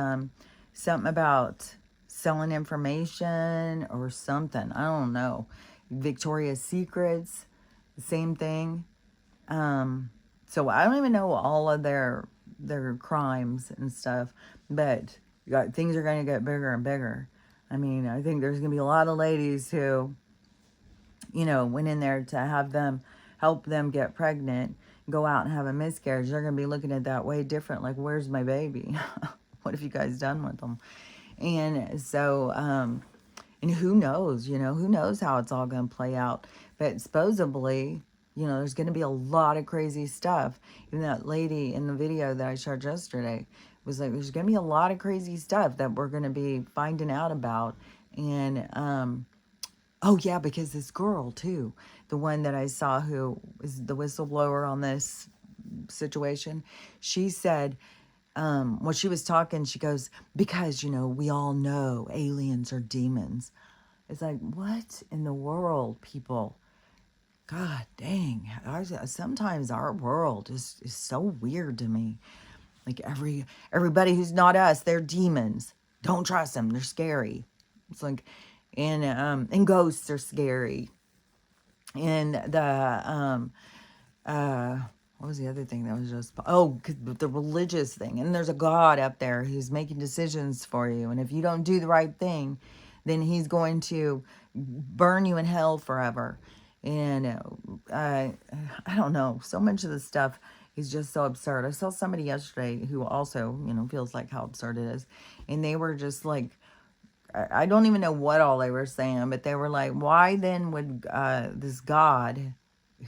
something about selling information or something. I don't know. Victoria's Secrets, same thing. So I don't even know all of their crimes and stuff, but things are going to get bigger and bigger. I mean, I think there's going to be a lot of ladies who, went in there to have them help them get pregnant, go out and have a miscarriage. They're going to be looking at that way different. Like, where's my baby? What have you guys done with them? And so, and who knows, who knows how it's all going to play out. But supposedly, there's going to be a lot of crazy stuff. Even that lady in the video that I shared yesterday was like, there's going to be a lot of crazy stuff that we're going to be finding out about. And, oh yeah, because this girl too, the one that I saw who is the whistleblower on this situation, she said, when she was talking, she goes, because, we all know aliens are demons. It's like, what in the world, people? God dang. Sometimes our world is so weird to me. Like everybody who's not us, they're demons. Don't trust them. They're scary. It's like, and ghosts are scary. And what was the other thing that was just, oh, 'cause the religious thing. And there's a God up there who's making decisions for you. And if you don't do the right thing, then he's going to burn you in hell forever. And I don't know. So much of the stuff is just so absurd. I saw somebody yesterday who also, feels like how absurd it is. And they were just like, I don't even know what all they were saying, but they were like, why then would this God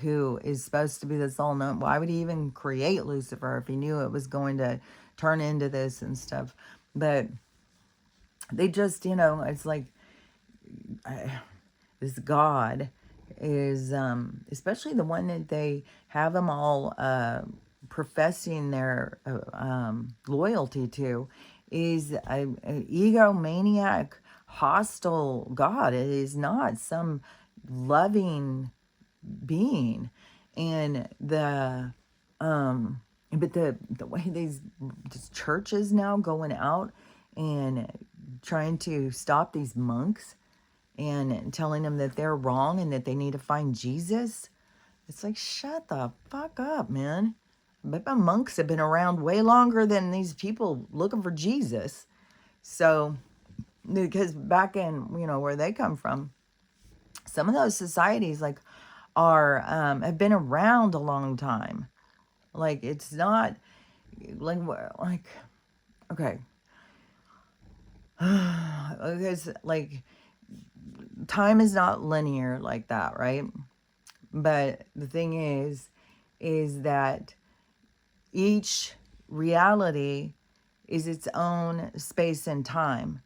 who is supposed to be this all known, why would he even create Lucifer if he knew it was going to turn into this and stuff? But they just, it's like this God is, especially the one that they have them all professing their loyalty to, is a egomaniac, hostile God. It is not some loving being. And but the way these churches now going out and trying to stop these monks and telling them that they're wrong and that they need to find Jesus, it's like, shut the fuck up, man. But my monks have been around way longer than these people looking for Jesus. So, because back in, where they come from, some of those societies like are have been around a long time. Like, it's not like okay, because like time is not linear like that, right? But the thing is that each reality is its own space and time.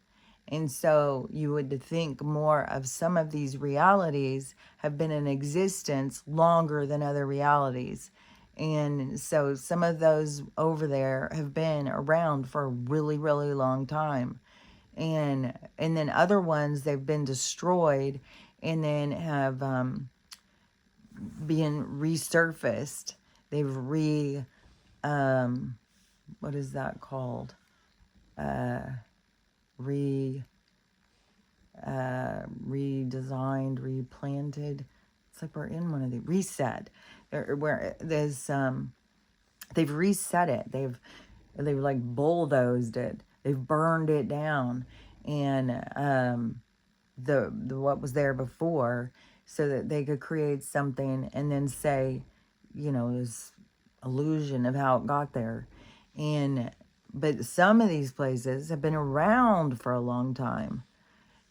And so you would think more of some of these realities have been in existence longer than other realities. And so some of those over there have been around for a really, really long time. And then other ones, they've been destroyed and then have been resurfaced. They've what is that called? Re redesigned, replanted. It's like we're in one of the reset. Where there's they've reset it. They've like bulldozed it. They've burned it down, and the what was there before, so that they could create something and then say, this illusion of how it got there. And but some of these places have been around for a long time.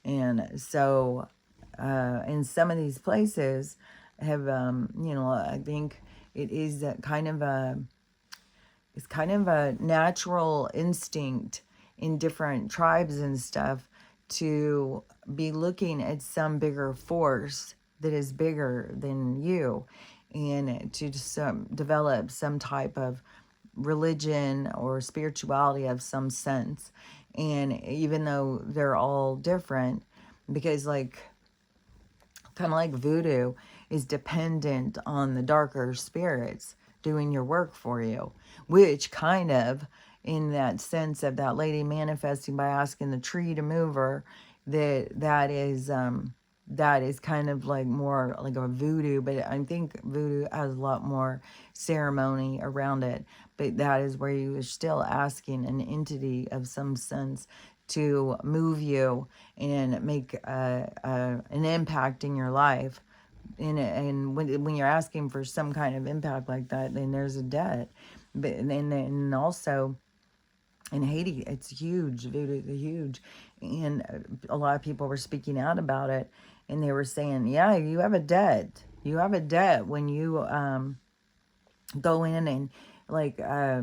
And so in some of these places have I think it is it's kind of a natural instinct in different tribes and stuff to be looking at some bigger force that is bigger than you, and to just develop some type of religion or spirituality of some sense. And even though they're all different, because like kind of like voodoo is dependent on the darker spirits doing your work for you, which kind of, in that sense of that lady manifesting by asking the tree to move her, that is kind of like more like a voodoo. But I think voodoo has a lot more ceremony around it. But that is where you are still asking an entity of some sense to move you and make an impact in your life. And when you're asking for some kind of impact like that, then there's a debt. But and also in Haiti, it's huge. Voodoo is huge. And a lot of people were speaking out about it, and they were saying, yeah, you have a debt. You have a debt when you go in and like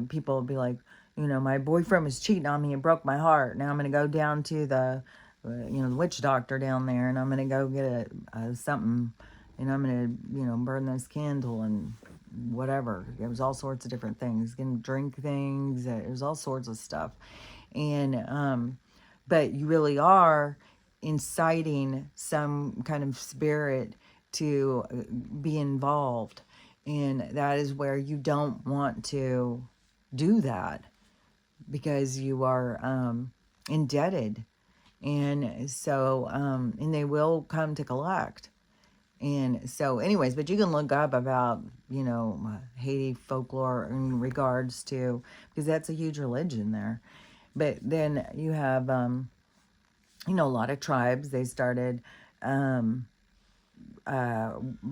people will be like, my boyfriend was cheating on me and broke my heart. Now I'm going to go down to the the witch doctor down there, and I'm going to go get something, and I'm going to burn this candle and whatever. It was all sorts of different things. Going to drink things. It was all sorts of stuff. And but you really are inciting some kind of spirit to be involved. And that is where you don't want to do that, because you are indebted. And so, and they will come to collect. And so, anyways, but you can look up about, Haiti folklore in regards to, because that's a huge religion there. But then you have, a lot of tribes, they started um,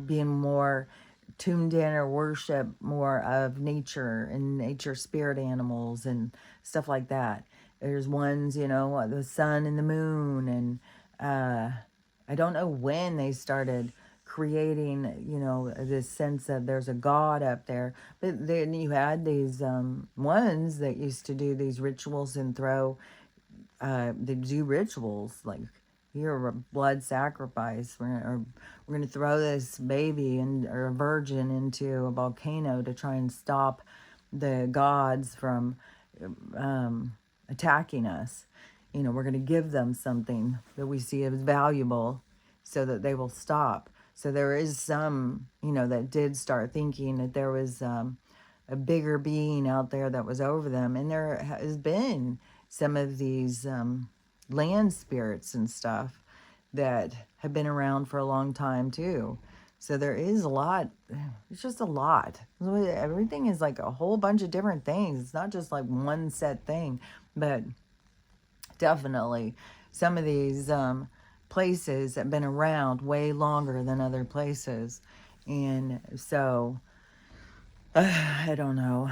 being more tuned in or worship more of nature and nature spirit animals and stuff like that. There's ones, the sun and the moon. And I don't know when they started creating, this sense of there's a God up there. But then you had these ones that used to do these rituals and they do rituals like, here, a blood sacrifice. We're gonna throw this baby or a virgin into a volcano to try and stop the gods from attacking us. We're gonna give them something that we see as valuable, so that they will stop. So there is some, that did start thinking that there was a bigger being out there that was over them, and there has been some of these land spirits and stuff that have been around for a long time too. So there is a lot. It's just a lot. Everything is like a whole bunch of different things. It's not just like one set thing. But definitely some of these places have been around way longer than other places. And so I don't know.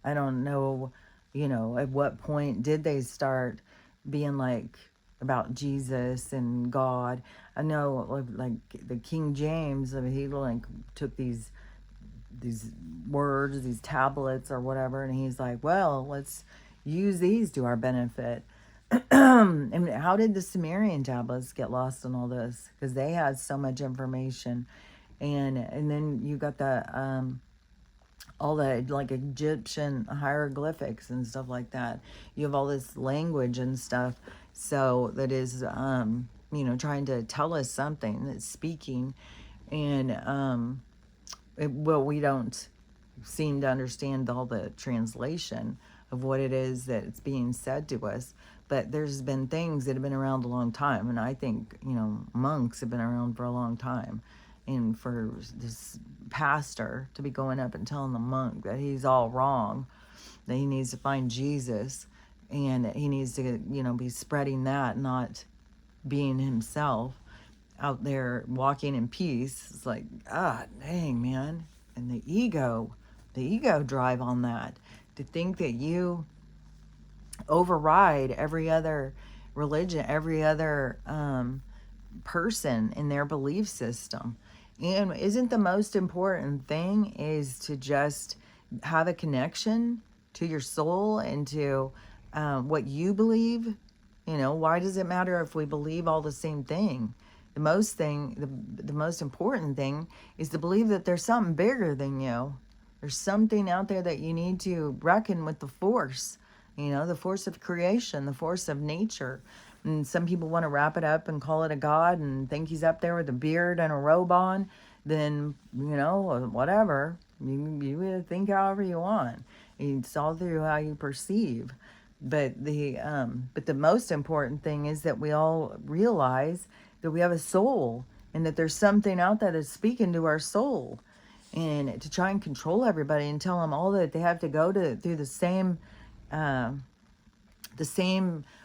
I don't know, at what point did they start being like about Jesus and God. I know, like the King James, I mean, he like took these words, these tablets or whatever, and he's like, well, let's use these to our benefit. And how did the Sumerian tablets get lost in all this? Because they had so much information. And then you got the all the like Egyptian hieroglyphics and stuff like that. You have all this language and stuff, so that is trying to tell us something, that's speaking. And we don't seem to understand all the translation of what it is that it's being said to us. But there's been things that have been around a long time, and I think monks have been around for a long time. And for this pastor to be going up and telling the monk that he's all wrong, that he needs to find Jesus, and he needs to be spreading that, not being himself out there walking in peace. It's like, dang, man. And the ego drive on that, to think that you override every other religion, every other person in their belief system. And isn't the most important thing is to just have a connection to your soul and to what you believe? Why does it matter if we believe all the same thing? The most important thing is to believe that there's something bigger than you. There's something out there that you need to reckon with, the force, the force of creation, the force of nature. And some people want to wrap it up and call it a god and think he's up there with a beard and a robe on. Then, whatever. You think however you want. It's all through how you perceive. But the most important thing is that we all realize that we have a soul, and that there's something out there that's speaking to our soul. And to try and control everybody and tell them all that they have to go through the same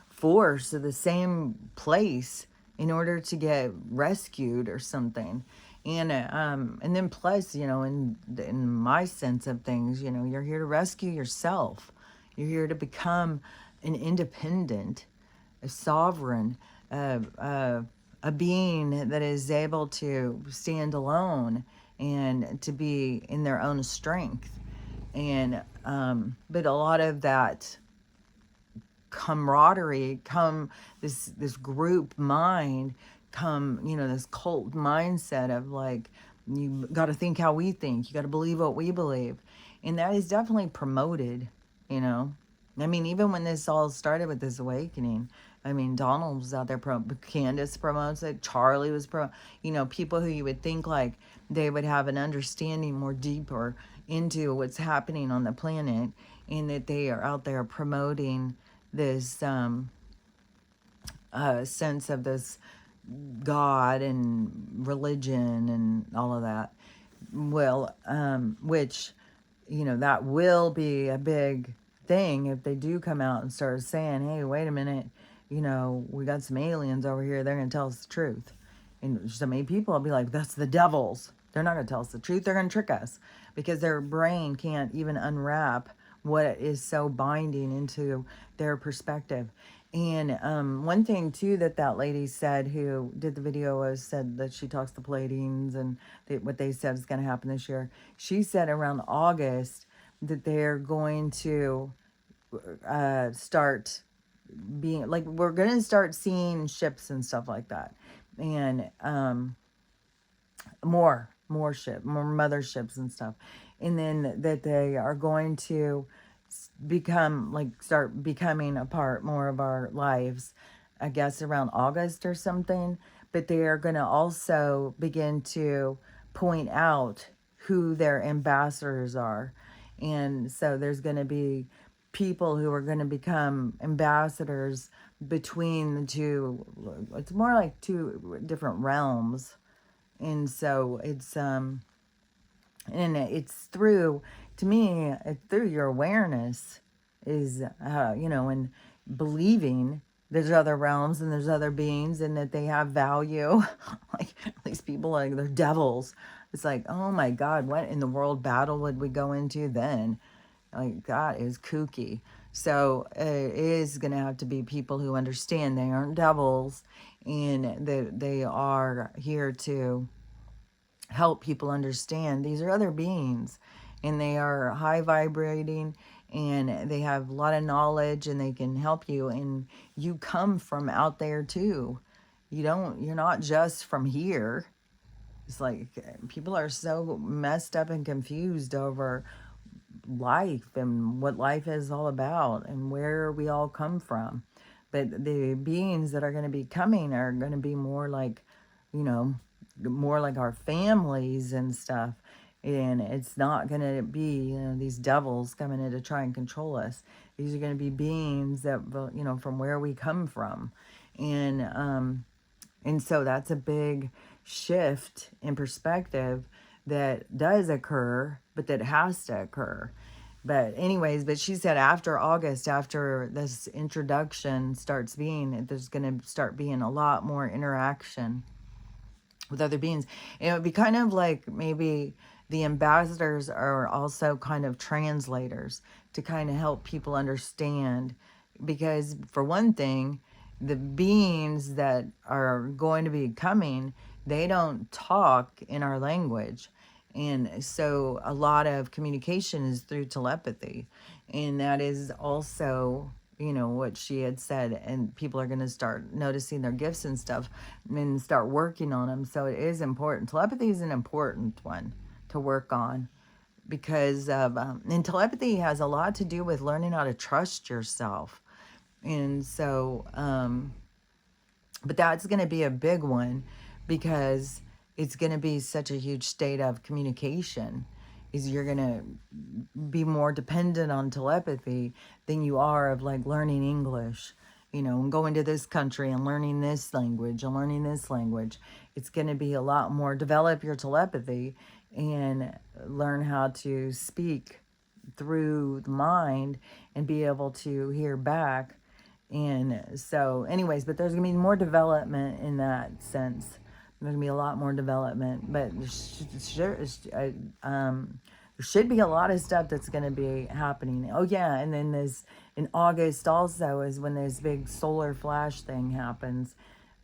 force or the same place in order to get rescued or something. And then plus, in my sense of things, you're here to rescue yourself. You're here to become an independent, a sovereign, a being that is able to stand alone and to be in their own strength. And but a lot of that camaraderie, this group mind, this cult mindset of like, you got to think how we think, you got to believe what we believe. And that is definitely promoted. I mean, even when this all started with this awakening, I mean, Donald was out there, Candace promotes it, Charlie was people who you would think like they would have an understanding more deeper into what's happening on the planet, and that they are out there promoting this sense of this God and religion and all of that. Well, which, that will be a big thing if they do come out and start saying, hey, wait a minute, we got some aliens over here, they're going to tell us the truth. And so many people will be like, that's the devils. They're not going to tell us the truth. They're going to trick us because their brain can't even unwrap what is so binding into their perspective. And one thing too that lady said who did the video was said that she talks to Pleiadians and what they said is going to happen this year. She said around August that they're going to start being like, we're going to start seeing ships and stuff like that, and more motherships and stuff, and then that they are going to start becoming a part more of our lives, I guess around August or something. But they are going to also begin to point out who their ambassadors are. And so there's going to be people who are going to become ambassadors between the two. It's more like two different realms. And so it's through, to me, it's through your awareness is, and believing there's other realms and there's other beings and that they have value. Like these people, like they're devils. It's like, oh my God, what in the world battle would we go into then? Like, that is kooky. So it is going to have to be people who understand they aren't devils and that they are here to help people understand these are other beings and they are high vibrating and they have a lot of knowledge and they can help you, and you come from out there too. You're not just from here. It's like people are so messed up and confused over life and what life is all about and where we all come from. But the beings that are going to be coming are going to be more like, more like our families and stuff. And it's not going to be, these devils coming in to try and control us. These are going to be beings that, from where we come from. And so that's a big shift in perspective that does occur, but that has to occur. But anyways, but she said after August, after this introduction starts being, there's going to start being a lot more interaction with other beings. And it would be kind of like maybe the ambassadors are also kind of translators to kind of help people understand. Because for one thing, the beings that are going to be coming, they don't talk in our language. And so a lot of communication is through telepathy. And that is also, what she had said. And people are going to start noticing their gifts and stuff and start working on them. So it is important. Telepathy is an important one to work on because of, and telepathy has a lot to do with learning how to trust yourself. And so, but that's going to be a big one because it's going to be such a huge state of communication. Is you're going to be more dependent on telepathy than you are of like learning English, and going to this country and learning this language and learning this language. It's going to be a lot more develop your telepathy and learn how to speak through the mind and be able to hear back. And so anyways, but there's going to be more development in that sense. There's going to be a lot more development, but there should be a lot of stuff that's going to be happening. Oh yeah, and then there's in August also is when this big solar flash thing happens.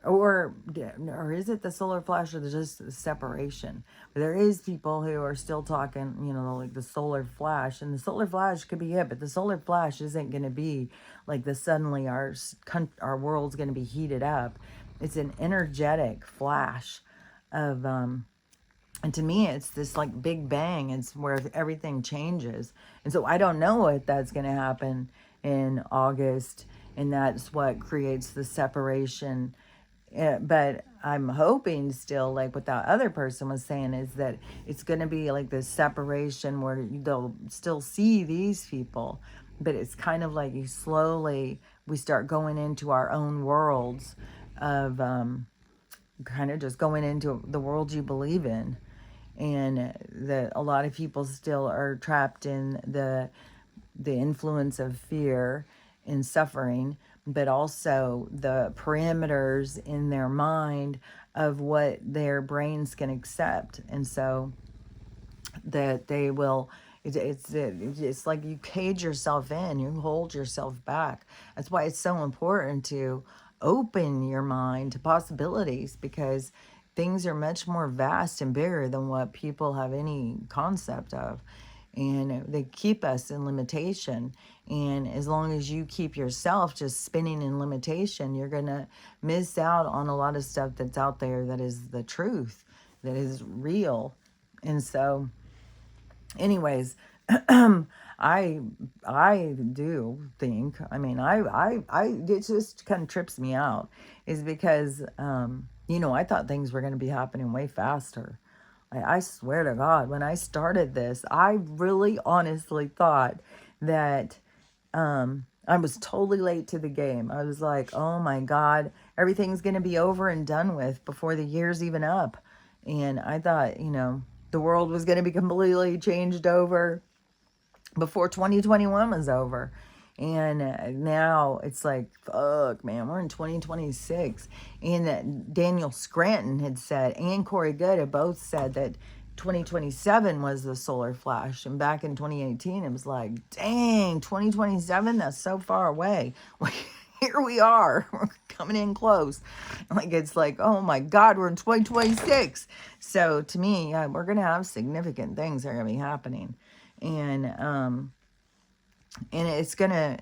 Or is it the solar flash or just the separation? But there is people who are still talking, like the solar flash. And the solar flash could be it, but the solar flash isn't going to be like suddenly our world's going to be heated up. It's an energetic flash of, and to me, it's this like big bang. It's where everything changes. And so I don't know if that's going to happen in August. And that's what creates the separation. But I'm hoping still, like what that other person was saying, is that it's going to be like this separation where they'll still see these people, but it's kind of like we start going into our own worlds of kind of just going into the world you believe in. And that a lot of people still are trapped in the influence of fear and suffering, but also the parameters in their mind of what their brains can accept. And so that they will, it's like you cage yourself in, you hold yourself back. That's why it's so important to open your mind to possibilities, because things are much more vast and bigger than what people have any concept of, and they keep us in limitation. And as long as you keep yourself just spinning in limitation, you're going to miss out on a lot of stuff that's out there that is the truth, that is real. And so anyways, I I do think, I mean, it just kind of trips me out, is because I thought things were going to be happening way faster. I swear to God, when I started this, I really honestly thought that I was totally late to the game. I was like, oh my God, everything's going to be over and done with before the year's even up. And I thought, the world was going to be completely changed over before 2021 was over. And now it's like, fuck, man, we're in 2026. And Daniel Scranton had said, and Corey Good had both said that 2027 was the solar flash. And back in 2018, it was like, dang, 2027, that's so far away. Here we are, we're coming in close. Like, it's like, oh my God, we're in 2026. So to me, we're going to have significant things that are going to be happening. And it's gonna,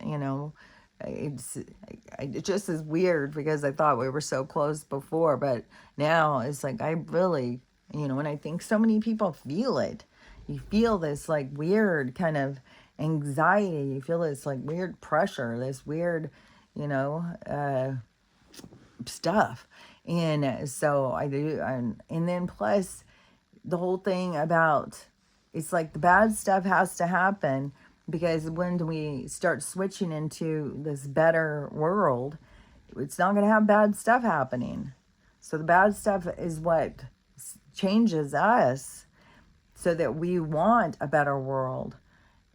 it just is weird, because I thought we were so close before, but now it's like, I really, and I think so many people feel it. You feel this like weird kind of anxiety. You feel this like weird pressure, this weird, you know, stuff. And so I do, and then plus the whole thing about, it's like the bad stuff has to happen, because when we start switching into this better world, it's not going to have bad stuff happening. So the bad stuff is what changes us, so that we want a better world.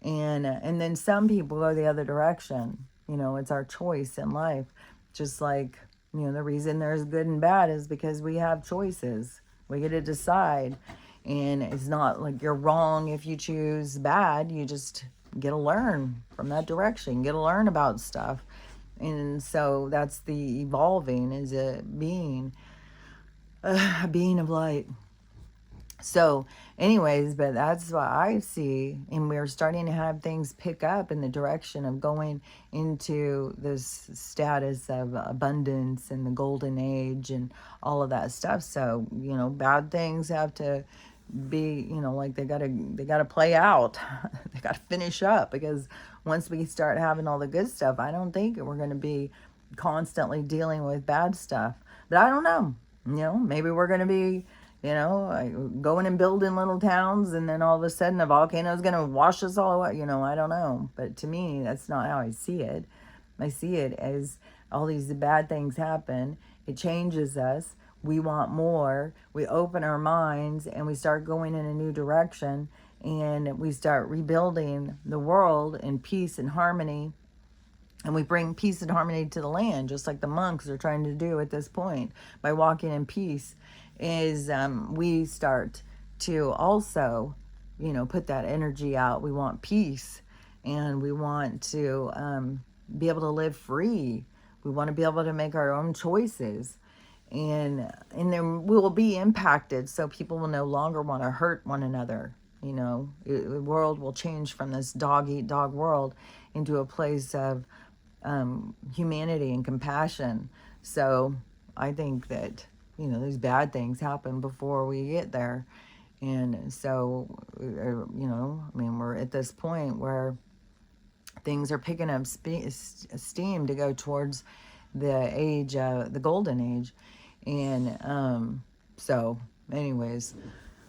And then some people go the other direction. It's our choice in life. Just like, the reason there's good and bad is because we have choices. We get to decide. And it's not like you're wrong if you choose bad. You just get to learn from that direction, get to learn about stuff. And so that's the evolving, is a being of light. So anyways, but that's what I see, and we're starting to have things pick up in the direction of going into this status of abundance and the golden age and all of that stuff. So bad things have to be, like they gotta play out. They gotta finish up, because once we start having all the good stuff, I don't think we're going to be constantly dealing with bad stuff. But I don't know, maybe we're going to be, going and building little towns, and then all of a sudden a volcano is going to wash us all away. I don't know. But to me, that's not how I see it. I see it as all these bad things happen. It changes us. We want more. We open our minds and we start going in a new direction, and we start rebuilding the world in peace and harmony. And we bring peace and harmony to the land, just like the monks are trying to do at this point by walking in peace. Is we start to also, put that energy out. We want peace, and we want to be able to live free. We want to be able to make our own choices. And then we will be impacted, so people will no longer want to hurt one another. The world will change from this dog-eat-dog world into a place of humanity and compassion. So I think that, these bad things happen before we get there. And so, we're at this point where things are picking up steam to go towards the age, the golden age. And so anyways,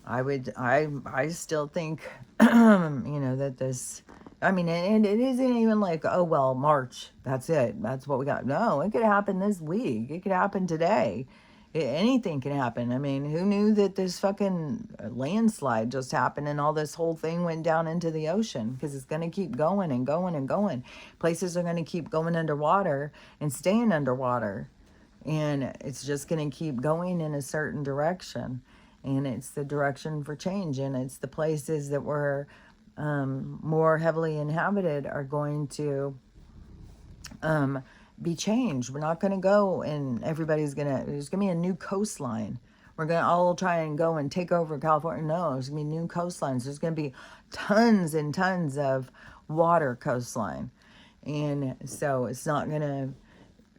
I still think, that this, and it isn't even like, oh, well, March, that's it. That's what we got. No, it could happen this week. It could happen today. Anything can happen. I mean, who knew that this fucking landslide just happened and all this whole thing went down into the ocean? Because it's going to keep going and going and going. Places are going to keep going underwater and staying underwater. And it's just going to keep going in a certain direction. And it's the direction for change. And it's the places that were more heavily inhabited are going to be changed. We're not going to go and there's going to be a new coastline. We're going to all try and go and take over California. No, there's going to be new coastlines. There's going to be tons and tons of water coastline. And so it's not going to,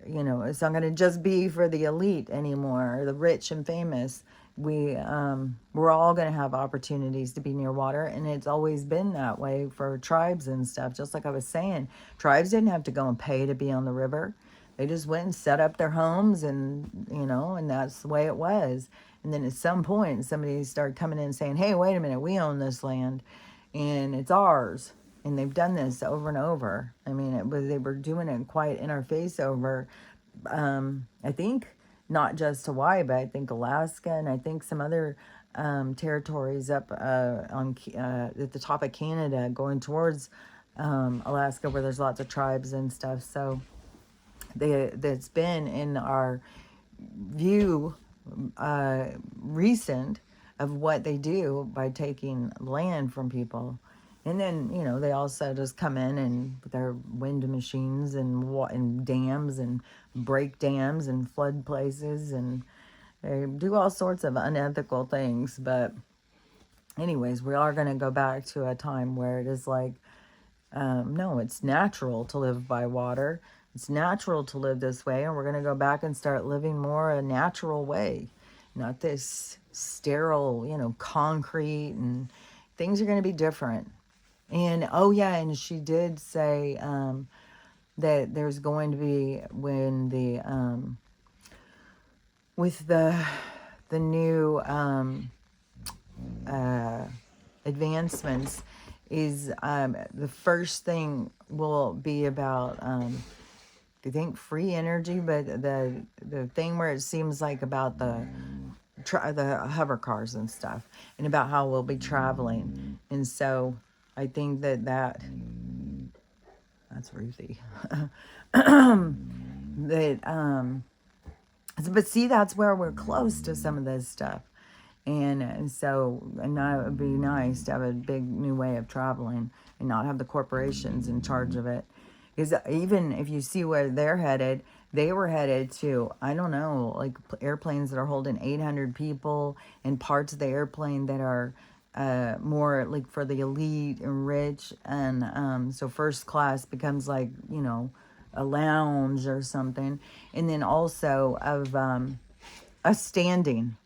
it's not going to just be for the elite anymore, or the rich and famous. We're all going to have opportunities to be near water, and it's always been that way for tribes and stuff. Just like I was saying, tribes didn't have to go and pay to be on the river. They just went and set up their homes, and and that's the way it was. And then at some point, somebody started coming in and saying, "Hey, wait a minute, we own this land, and it's ours." And they've done this over and over. I mean, they were doing it quite in our face over, I think, not just Hawaii, but I think Alaska, and I think some other territories up at the top of Canada, going towards Alaska, where there's lots of tribes and stuff. So that's been in our view recent of what they do by taking land from people. And then, they also just come in and with their wind machines and dams and break dams and flood places, and they do all sorts of unethical things. But anyways, we are going to go back to a time where it is like, no, it's natural to live by water. It's natural to live this way, and we're going to go back and start living more a natural way, not this sterile, concrete, and things are going to be different. And oh yeah, and she did say that there's going to be, when with the new advancements, is the first thing will be about I think free energy, but the thing where it seems like about the hover cars and stuff, and about how we'll be traveling. And so I think that's Ruthie. But see, that's where we're close to some of this stuff. And so, and that would be nice to have a big new way of traveling and not have the corporations in charge of it. Because even if you see where they're headed, they were headed to, I don't know, like airplanes that are holding 800 people, and parts of the airplane that are more like for the elite and rich. And so first class becomes like, a lounge or something. And then also of us standing.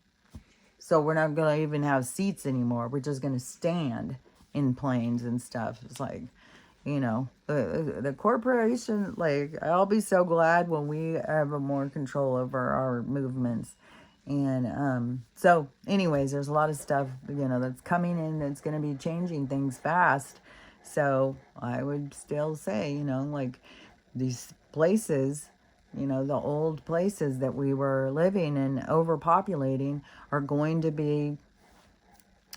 So we're not going to even have seats anymore. We're just going to stand in planes and stuff. It's like, the corporation, like, I'll be so glad when we have more control over our movements. And so anyways, there's a lot of stuff, that's coming in that's going to be changing things fast. So I would still say, like these places, the old places that we were living and overpopulating are going to be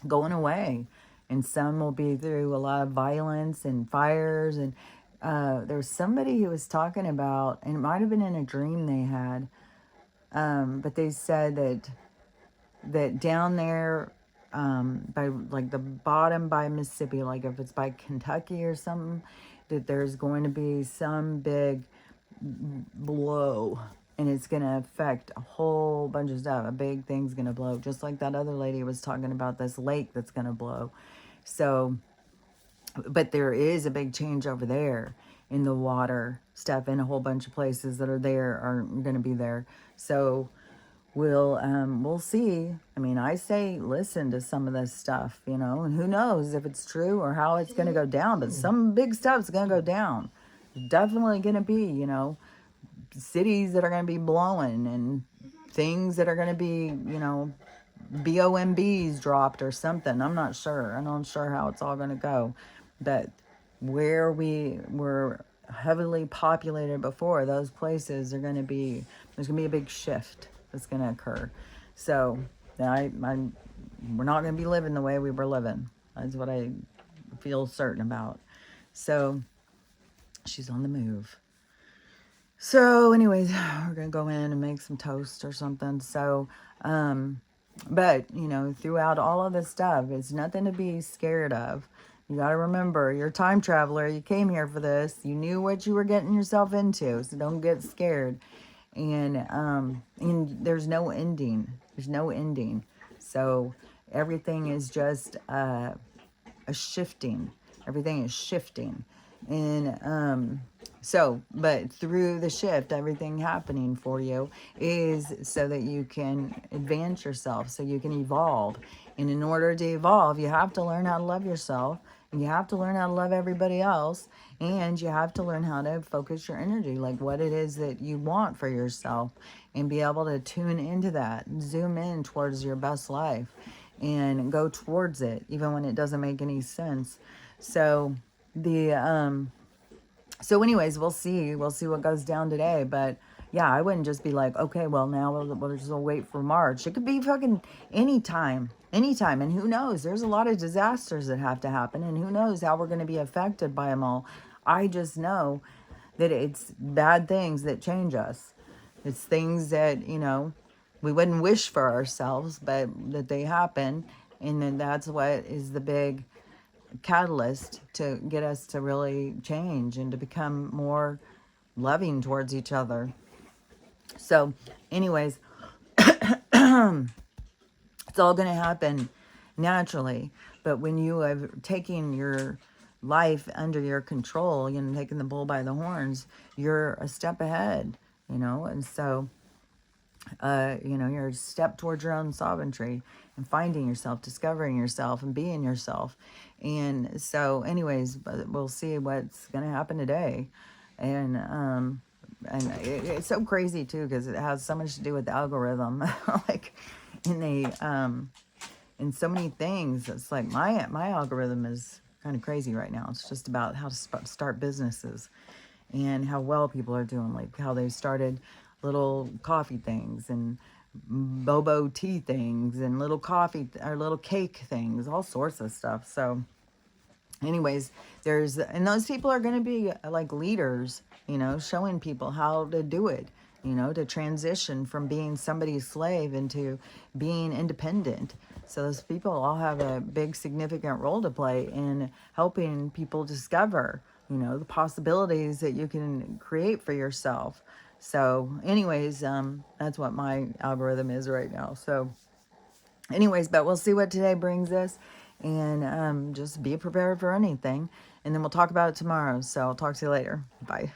going away. And some will be through a lot of violence and fires. And there's somebody who was talking about, and it might have been in a dream they had, but they said that down there by like the bottom by Mississippi, like if it's by Kentucky or something, that there's going to be some big blow, and it's going to affect a whole bunch of stuff. A big thing's going to blow, just like that other lady was talking about, this lake that's going to blow. So, but there is a big change over there in the water stuff, and a whole bunch of places that are there are going to be there. So we'll see. I mean, I say listen to some of this stuff, and who knows if it's true or how it's going to go down, but some big stuff's going to go down. Definitely going to be, cities that are going to be blowing, and things that are going to be, BOMBs dropped or something. I'm not sure. I'm not sure how it's all going to go. But where we were heavily populated before, those places are going to be, there's going to be a big shift. that's going to occur. So we're not going to be living the way we were living. That's what I feel certain about. So she's on the move. So anyways, we're going to go in and make some toast or something. So, but, you know, throughout all of this stuff, it's nothing to be scared of. You got to remember, you're a time traveler. You came here for this. You knew what you were getting yourself into. So don't get scared. And there's no ending. There's no ending. So everything is just a shifting. Everything is shifting. And but through the shift, everything happening for you is so that you can advance yourself, so you can evolve. And in order to evolve, you have to learn how to love yourself, and you have to learn how to love everybody else, and you have to learn how to focus your energy, like what it is that you want for yourself, and be able to tune into that, zoom in towards your best life, and go towards it, even when it doesn't make any sense. So so anyways, we'll see what goes down today. But yeah, I wouldn't just be like, okay, well, now we'll just wait for March. It could be fucking anytime. And who knows? There's a lot of disasters that have to happen, and who knows how we're going to be affected by them all. I just know that it's bad things that change us. It's things that, you know, we wouldn't wish for ourselves, but that they happen. And then that's what is the big catalyst to get us to really change and to become more loving towards each other. So anyways, it's all going to happen naturally. But when you have taken your life under your control, you know, taking the bull by the horns, you're a step ahead, you know. And so you know, you're a step towards your own sovereignty and finding yourself, discovering yourself, and being yourself. And so anyways, we'll see what's going to happen today. And it's so crazy too, because it has so much to do with the algorithm. Like in so many things. It's like my algorithm is kind of crazy right now. It's just about how to start businesses and how well people are doing, like how they started little coffee things and boba tea things and little coffee or little cake things, all sorts of stuff. So anyways, and those people are going to be like leaders, you know, showing people how to do it, you know, to transition from being somebody's slave into being independent. So those people all have a big significant role to play in helping people discover, you know, the possibilities that you can create for yourself. So anyways, that's what my algorithm is right now. So anyways, but we'll see what today brings us, and just be prepared for anything. And then we'll talk about it tomorrow. So I'll talk to you later. Bye.